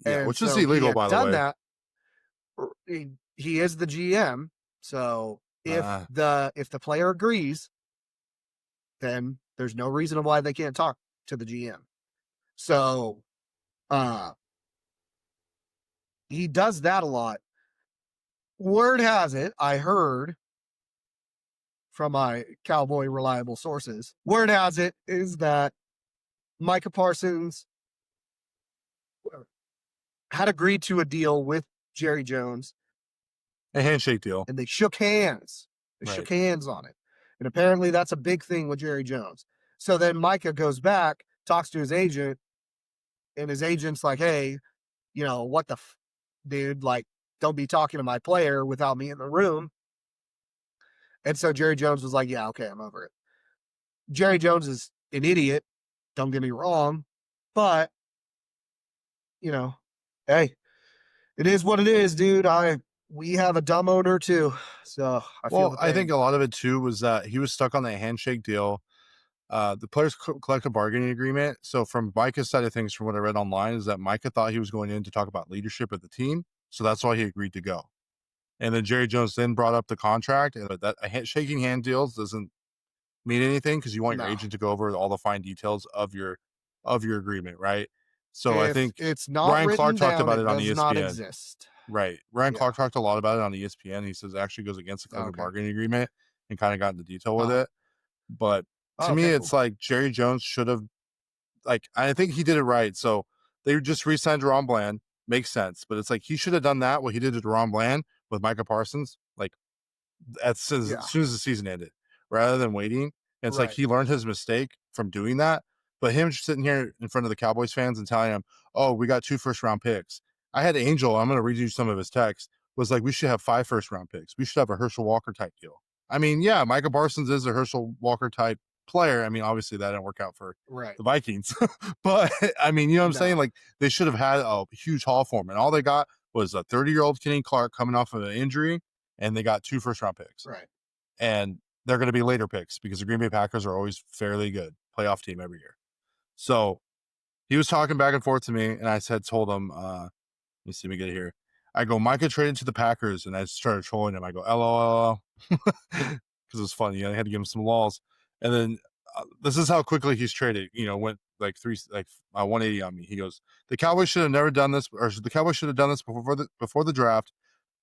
Yeah, and which is so illegal, he by had the done way. that. He is the GM. So if the player agrees, then there's no reason why they can't talk to the GM. So he does that a lot. Word has it, I heard from my cowboy reliable sources, word has it is that Micah Parsons had agreed to a deal with Jerry Jones. A handshake deal. And they shook hands. Shook hands on it. And apparently that's a big thing with Jerry Jones. So then Micah goes back, talks to his agent, and his agent's like, hey, what the dude? Like, don't be talking to my player without me in the room. And so Jerry Jones was like, yeah, okay, I'm over it. Jerry Jones is an idiot. Don't get me wrong. But, hey, it is what it is, dude. We have a dumb owner too. So I feel the pain. I think a lot of it too was that he was stuck on that handshake deal. The players' collective bargaining agreement. So from Micah's side of things, from what I read online, is that Micah thought he was going in to talk about leadership of the team. So that's why he agreed to go. And then Jerry Jones then brought up the contract, and that shaking hand deals doesn't mean anything because you want your agent to go over all the fine details of your agreement, right? So I think it's not Ryan Clark talked about it on ESPN. Not exist. Right. Ryan Clark talked a lot about it on ESPN. He says it actually goes against the collective bargaining agreement and kind of got into detail with it. But to me, it's like Jerry Jones should have, I think he did it right. So they just re-signed Deron Bland. Makes sense. But it's like he should have done that, what he did to Deron Bland with Micah Parsons, as soon as the season ended, rather than waiting. And it's like he learned his mistake from doing that. But him sitting here in front of the Cowboys fans and telling them, oh, we got 2 first-round picks. I had Angel, I'm going to read you some of his texts, was like, we should have 5 first-round picks. We should have a Herschel Walker type deal. I mean, yeah, Micah Parsons is a Herschel Walker type player. I mean, obviously that didn't work out for the Vikings. But, I mean, you know what I'm saying? Like, they should have had a huge haul for him. And all they got was a 30-year-old Kenny Clark coming off of an injury, and they got 2 first-round picks. Right. And they're going to be later picks because the Green Bay Packers are always fairly good. Playoff team every year. So he was talking back and forth to me, and I told him, let me see me get it here. I go, Micah traded to the Packers, and I started trolling him. I go, LOL, because it was funny. I had to give him some lols. And then this is how quickly he's traded. Went 180 on me. He goes, the Cowboys should have never done this, or the Cowboys should have done this before the draft.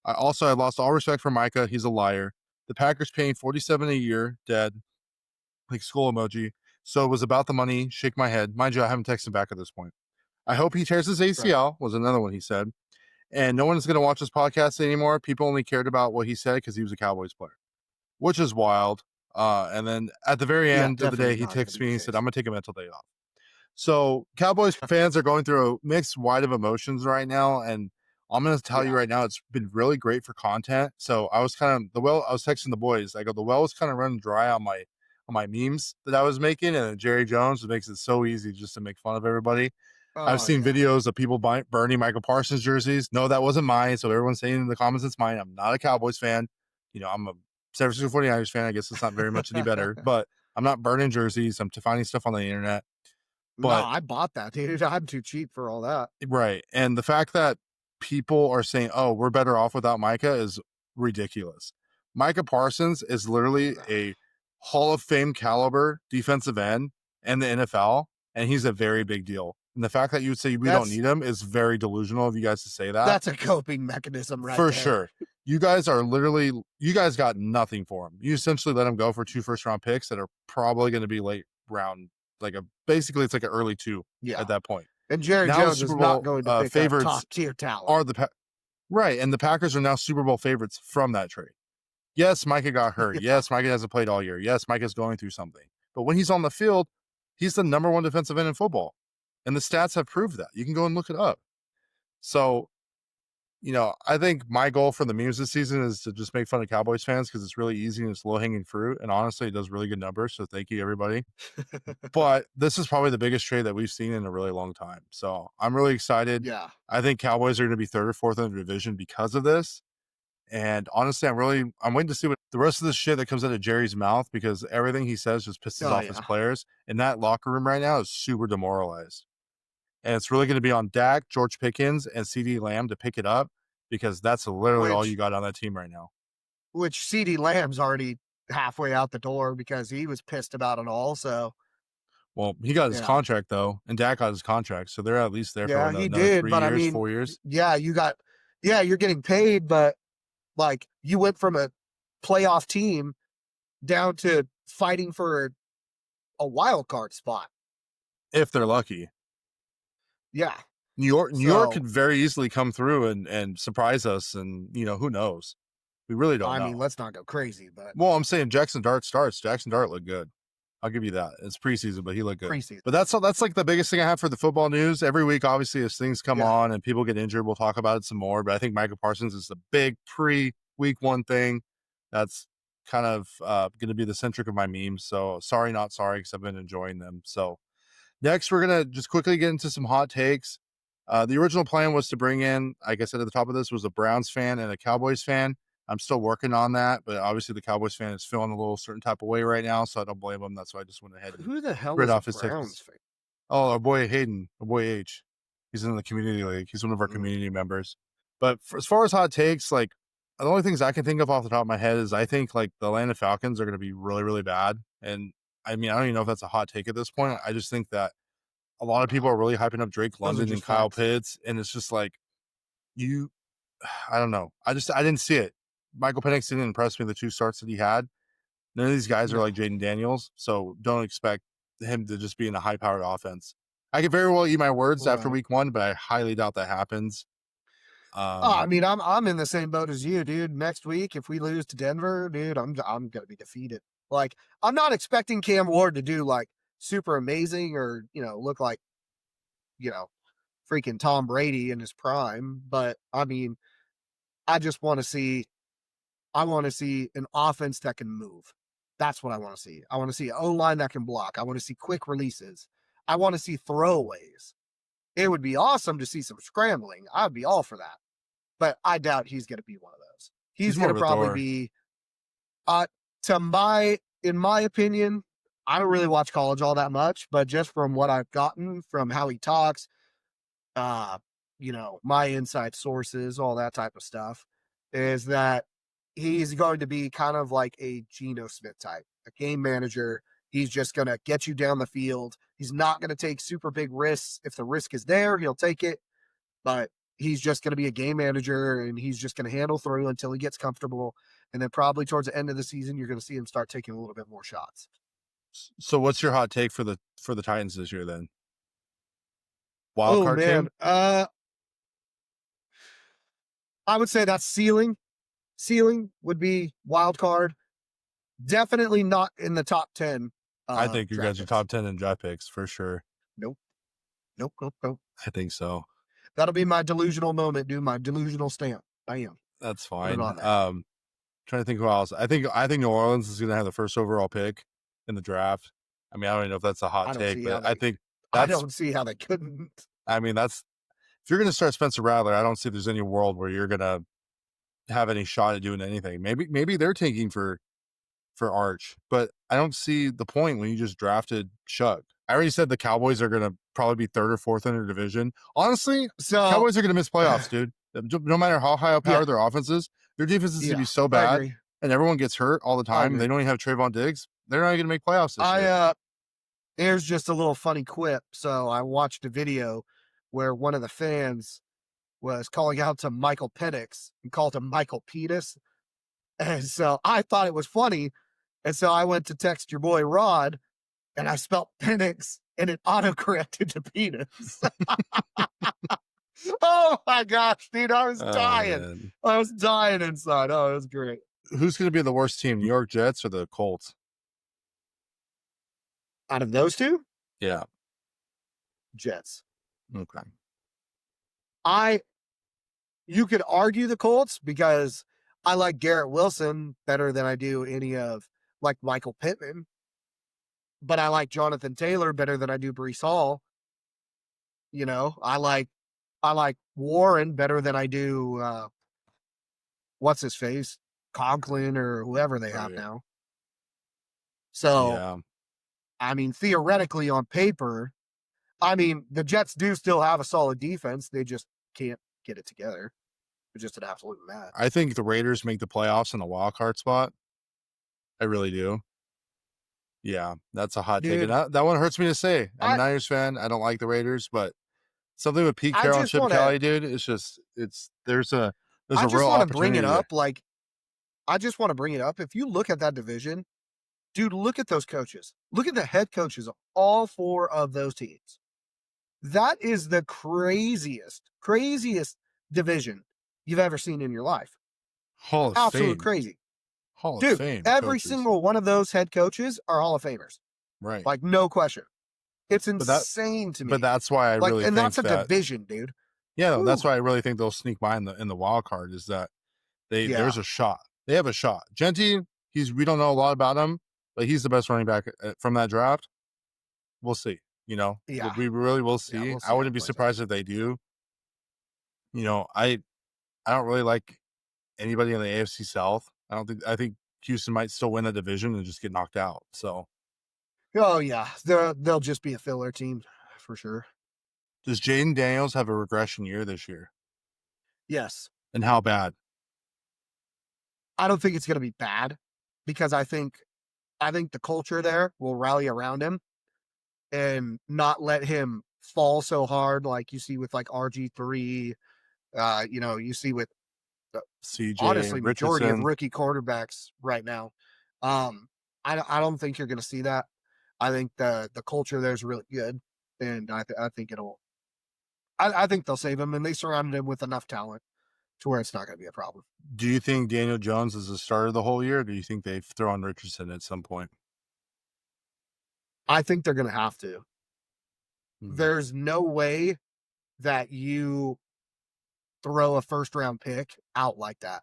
I lost all respect for Micah. He's a liar. The Packers paying $47 a year, dead, like skull emoji. So it was about the money. Shake my head. Mind you, I haven't texted back at this point. I hope he tears his ACL, was another one he said. And no one's going to watch this podcast anymore. People only cared about what he said because he was a Cowboys player, which is wild. And then at the very end of the day, he texts me and said, I'm going to take a mental day off. So Cowboys fans are going through a mixed wide of emotions right now. And I'm going to tell you right now, it's been really great for content. So I was I was texting the boys. I go, the well was kind of running dry on my memes that I was making. And Jerry Jones makes it so easy just to make fun of everybody. I've seen videos of people burning Micah Parsons jerseys. No, that wasn't mine. So everyone's saying in the comments it's mine. I'm not a Cowboys fan. I'm a San Francisco 49ers fan. I guess it's not very much any better, but I'm not burning jerseys. I'm finding stuff on the internet. But no, I bought that, dude. I'm too cheap for all that. Right. And the fact that people are saying, oh, we're better off without Micah is ridiculous. Micah Parsons is literally a Hall of Fame caliber defensive end in the NFL, and he's a very big deal. And the fact that you would say we don't need him is very delusional of you guys to say that. That's a coping mechanism right for there. Sure. You guys got nothing for him. You essentially let him go for 2 first-round picks that are probably going to be late round, basically it's like an early 2 at that point. And Jerry Jones is not going to pick up top-tier talent. Right, and the Packers are now Super Bowl favorites from that trade. Yes, Micah got hurt. Yes, Micah hasn't played all year. Yes, Micah's going through something. But when he's on the field, he's the number 1 defensive end in football. And the stats have proved that. You can go and look it up. So, I think my goal for the memes this season is to just make fun of Cowboys fans because it's really easy and it's low hanging fruit. And honestly, it does really good numbers. So thank you, everybody. But this is probably the biggest trade that we've seen in a really long time. So I'm really excited. Yeah. I think Cowboys are going to be third or fourth in the division because of this. And honestly, I'm waiting to see what the rest of the shit that comes out of Jerry's mouth because everything he says just pisses Oh off his yeah. players. And that locker room right now is super demoralized. And it's really going to be on Dak, George Pickens, and CD Lamb to pick it up because that's literally all you got on that team right now. Which CD Lamb's already halfway out the door because he was pissed about it all. So Well, he got his yeah. contract though, and Dak got his contract, so they're at least there for Yeah, he another did. 3 But I years, mean, 4 years. yeah, you're getting paid, but like you went from a playoff team down to fighting for a wild card spot. If they're lucky. Yeah. New York So could very easily come through and surprise us, and who knows? We really don't I mean, know. let's not go crazy, but Well, I'm saying Jackson Dart starts. Jackson Dart looked good. I'll give you that. It's preseason, but he looked good. preseason. But that's like the biggest thing I have for the football news. Every week, obviously, as things come Yeah. on and people get injured, we'll talk about it some more. But I think Micah Parsons is the big pre-week 1 thing. That's kind of going to be the centric of my memes. So sorry, not sorry, because I've been enjoying them. So next, we're going to just quickly get into some hot takes. The original plan was to bring in, like I said at the top of this, was a Browns fan and a Cowboys fan. I'm still working on that, but obviously the Cowboys fan is feeling a little certain type of way right now, so I don't blame him. That's why I just went ahead and Who the hell read is a off his Browns text. fan? Oh, our boy Hayden, our boy H. He's in the community league. He's one of our community members. But as far as hot takes, like the only things I can think of off the top of my head is I think like the Atlanta Falcons are going to be really, really bad. And I mean, I don't even know if that's a hot take at this point. I just think that a lot of people are really hyping up Drake Those are London and just Kyle facts. Pitts, and it's just like I don't know. I didn't see it. Michael Penix didn't impress me the 2 starts that he had. None of these guys are No. like Jaden Daniels, so don't expect him to just be in a high-powered offense. I could very well eat my words after Right. week 1, but I highly doubt that happens. I mean, I'm in the same boat as you, dude. Next week, if we lose to Denver, dude, I'm gonna be defeated. Like, I'm not expecting Cam Ward to do like super amazing or look like you know freaking Tom Brady in his prime, but I mean, I just want to see. I want to see an offense that can move. That's what I want to see. I want to see an O line that can block. I want to see quick releases. I want to see throwaways. It would be awesome to see some scrambling. I'd be all for that. But I doubt he's going to be one of those. He's more going to of a probably thrower. be, in my opinion, I don't really watch college all that much, but just from what I've gotten from how he talks, uh, my inside sources, all that type of stuff, is that he's going to be kind of like a Geno Smith type, a game manager. He's just going to get you down the field. He's not going to take super big risks. If the risk is there, he'll take it, but he's just going to be a game manager and he's just going to handle through until he gets comfortable. And then probably towards the end of the season, you're going to see him start taking a little bit more shots. So what's your hot take for the Titans this year then? Wild Oh card man. team? I would say that's ceiling. Ceiling would be wild card. Definitely not in the top 10. I think you Draft guys are picks. top 10 in draft picks for sure. Nope. Nope. I think so. That'll be my delusional moment, dude. My delusional stamp. I am. That's Put it fine. on there. Trying to think who else. I think New Orleans is going to have the first overall pick in the draft. I mean, I don't even know if that's a hot I don't take, see how but I they. think I that's. don't see how they couldn't. I mean, that's if you're going to start Spencer Rattler, I don't see there's any world where you're going to have any shot at doing anything. Maybe they're tanking for Arch, but I don't see the point when you just drafted Shuck. I already said the Cowboys are going to probably be third or fourth in their division. Honestly, So Cowboys are going to miss playoffs, dude. No matter how high up yeah, powered their offense is, their defense is going to be so I bad, agree. and everyone gets hurt all the I time. They agree. don't even have Trayvon Diggs. They're not going to make playoffs this year. Here's just a little funny quip. So I watched a video where one of the fans was calling out to Michael Penix and called him Michael Petus. And so I thought it was funny. And so I went to text your boy Rod and I spelled Penix and it autocorrected to penis. Oh my gosh, dude. I was dying. Man. I was dying inside. Oh, it was great. Who's going to be the worst team, New York Jets or the Colts? Out of those two, Yeah. Jets. Okay. I You could argue the Colts because I like Garrett Wilson better than I do any of like Michael Pittman, but I like Jonathan Taylor better than I do Brees Hall. You know, I like Warren better than I do what's his face, Conklin or whoever they have Right. now. So Yeah. I mean, theoretically on paper, I mean the Jets do still have a solid defense. They just can't get it together. It's just an absolute mess. I think the Raiders make the playoffs in the wild card spot. I really do. Yeah, that's a hot take. And Dude, that one hurts me to say. I'm a I Niners fan. I don't like the Raiders, but something with Pete I Carroll and just Chip want to Kelly, dude, there's I a just real want to bring it opportunity there. up. Like, I just want to bring it up. If you look at that division, dude, look at those coaches. Look at the head coaches of all four of those teams. That is the craziest division you've ever seen in your life. Hall of Absolute Fame. crazy. Hall of Dude, Fame every coaches. single one of those head coaches are Hall of Famers. Right. Like, no question. It's But that insane to but me. that's why I Like, really and that's think a that division, dude. yeah, no, Whew. that's why I really think they'll sneak by in the wild card is that Yeah. there's a shot. They have a shot. Genty, we don't know a lot about him, but he's the best running back from that draft. We'll see. You know, Yeah. we really will Yeah. see. We'll I see how wouldn't it be plays out. surprised if they do. You know, I don't really like anybody in the AFC South. I think Houston might still win the division and just get knocked out. So Oh, yeah. They'll just be a filler team for sure. does Jaden Daniels have a regression year this year? Yes. And how bad? I don't think it's going to be bad because I think the culture there will rally around him and not let him fall so hard like you see with like RG3, you see with CJ honestly majority of Richardson. rookie quarterbacks right now. Um, I don't think you're going to see that. I think the culture there is really good, and I think I think they'll save him, and they surrounded him with enough talent to where it's not going to be a problem. Do you think Daniel Jones is the starter the whole year? Or do you think they throw on Richardson at some point? I think they're going to have to. Hmm. There's no way that you throw a first round pick out like that.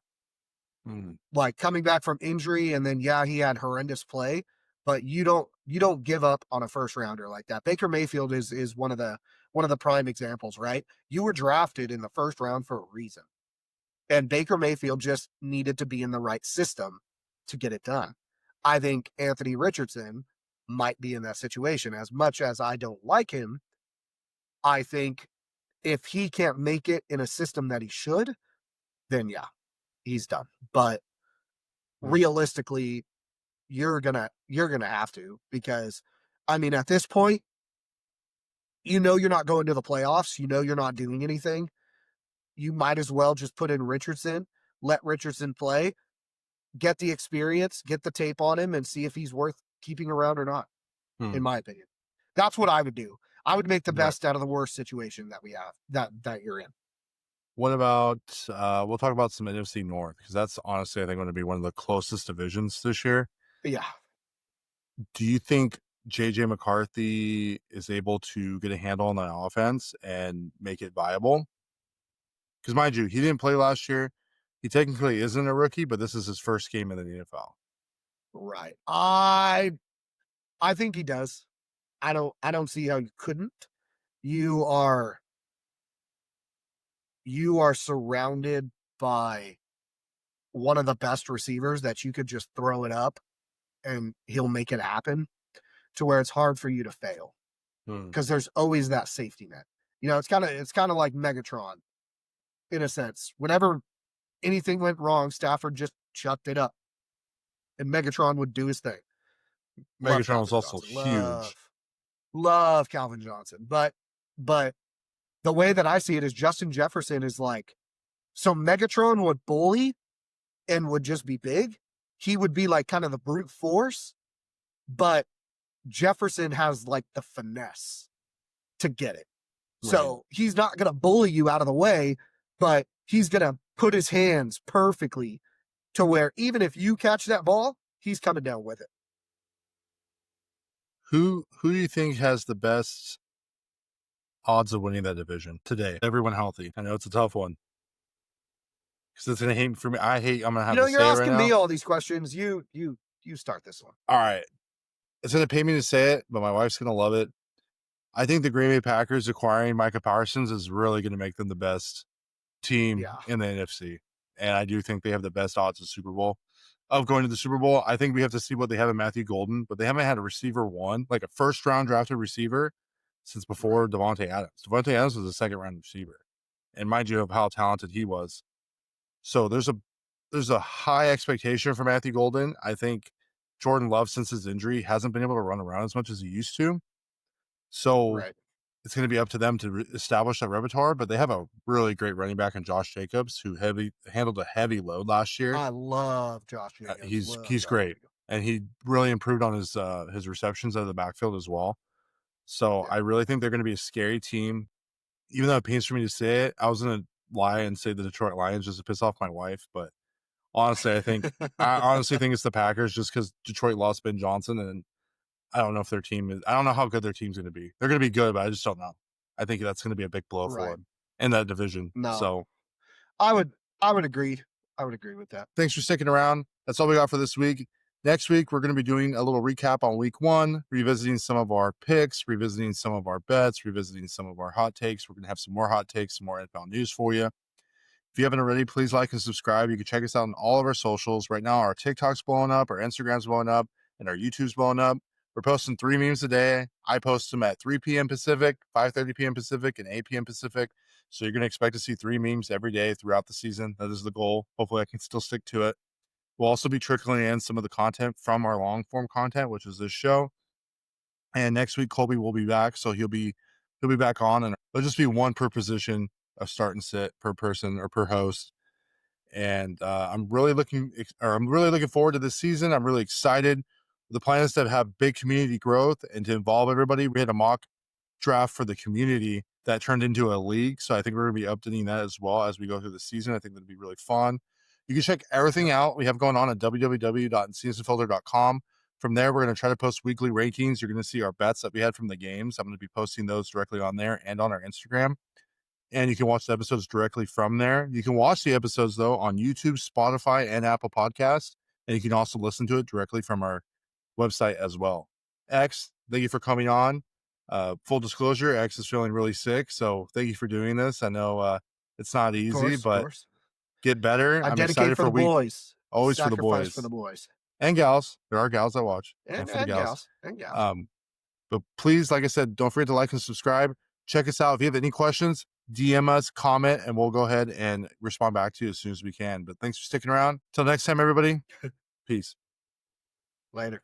Hmm. Like coming back from injury and then yeah, he had horrendous play, but you don't give up on a first rounder like that. Baker Mayfield is one of the prime examples, right? You were drafted in the first round for a reason. And Baker Mayfield just needed to be in the right system to get it done. I think Anthony Richardson might be in that situation. As much as I don't like him, I think if he can't make it in a system that he should, then yeah, he's done. But Hmm. realistically, you're gonna have to because I mean at this point, you're not going to the playoffs, you're not doing anything. You might as well just put in Richardson, let Richardson play, get the experience, get the tape on him, and see if he's worth keeping around or not, Hmm. in my opinion. That's what I would do. I would make the Right. best out of the worst situation that we have that you're in. What about we'll talk about some NFC North because that's honestly I think going to be one of the closest divisions this year. Yeah. Do you think JJ McCarthy is able to get a handle on the offense and make it viable? Because mind you, he didn't play last year. He technically isn't a rookie, but this is his first game in the NFL. Right. I think he does. I don't see how you couldn't. You are you are surrounded by one of the best receivers that you could just throw it up and he'll make it happen to where it's hard for you to fail Hmm. because there's always that safety net. It's kind of like Megatron in a sense. Whenever anything went wrong, Stafford just chucked it up and Megatron would do his thing. Love Megatron was Calvin also Johnson. huge. Love Calvin Johnson. But the way that I see it is Justin Jefferson is like so Megatron would bully and would just be big. He would be like kind of the brute force, but Jefferson has like the finesse to get it. Right. So he's not going to bully you out of the way, but he's going to put his hands perfectly to where even if you catch that ball, he's coming down with it. Who do you think has the best odds of winning that division today? Everyone healthy. I know it's a tough one. because it's gonna hate for me. I'm gonna have You know, to you're say it right asking now. me all these questions. You start this one. All right, it's gonna pay me to say it, but my wife's gonna love it. I think the Green Bay Packers acquiring Micah Parsons is really gonna make them the best team Yeah. in the NFC, and I do think they have the best odds of Super Bowl of going to the Super Bowl. I think we have to see what they have in Matthew Golden, but they haven't had a receiver one, like a first round drafted receiver, since before Devontae Adams. Devontae Adams was a second round receiver, and mind you of how talented he was. So there's a high expectation for Matthew Golden. I think Jordan Love, since his injury, hasn't been able to run around as much as he used to. So Right. it's going to be up to them to establish that repertoire. But they have a really great running back in Josh Jacobs, who handled a heavy load last year. I love Josh Jacobs. He's great, and he really improved on his receptions out of the backfield as well. So I really think they're going to be a scary team. Even though it pains for me to say it, I was going to lie and say the Detroit Lions just to piss off my wife, but honestly, I honestly think it's the Packers just because Detroit lost Ben Johnson, and I don't know if their team is. I don't know how good their team's going to be. They're going to be good, but I just don't know. I think that's going to be a big blow for them in that division. No, so I would agree. I would agree with that. Thanks for sticking around. That's all we got for this week. Next week, we're going to be doing a little recap on week 1, revisiting some of our picks, revisiting some of our bets, revisiting some of our hot takes. We're going to have some more hot takes, some more NFL news for you. If you haven't already, please like and subscribe. You can check us out on all of our socials. Right now, our TikTok's blowing up, our Instagram's blowing up, and our YouTube's blowing up. We're posting 3 memes a day. I post them at 3 p.m. Pacific, 5:30 p.m. Pacific, and 8 p.m. Pacific. So you're going to expect to see 3 memes every day throughout the season. That is the goal. Hopefully, I can still stick to it. We'll also be trickling in some of the content from our long form content, which is this show. And next week, Colby will be back, so he'll be back on, and it'll just be one per position of start and sit per person or per host. And I'm really looking forward to this season. I'm really excited. The plan is to have big community growth and to involve everybody. We had a mock draft for the community that turned into a league, so I think we're going to be updating that as well as we go through the season. I think that'll be really fun. You can check everything out we have going on at www.unfiltered.com. From there, we're going to try to post weekly rankings. You're going to see our bets that we had from the games. I'm going to be posting those directly on there and on our Instagram. And you can watch the episodes directly from there. You can watch the episodes, though, on YouTube, Spotify, and Apple Podcasts. And you can also listen to it directly from our website as well. X, thank you for coming on. Full disclosure, X is feeling really sick, so thank you for doing this. I know it's not easy, but get better. I'm excited for the boys. Always Sacrifice for the boys. For the boys. And gals. There are gals that watch. And for the gals. And gals. But please, like I said, don't forget to like and subscribe. Check us out. If you have any questions, DM us, comment, and we'll go ahead and respond back to you as soon as we can. But thanks for sticking around. Till next time, everybody. Peace. Later.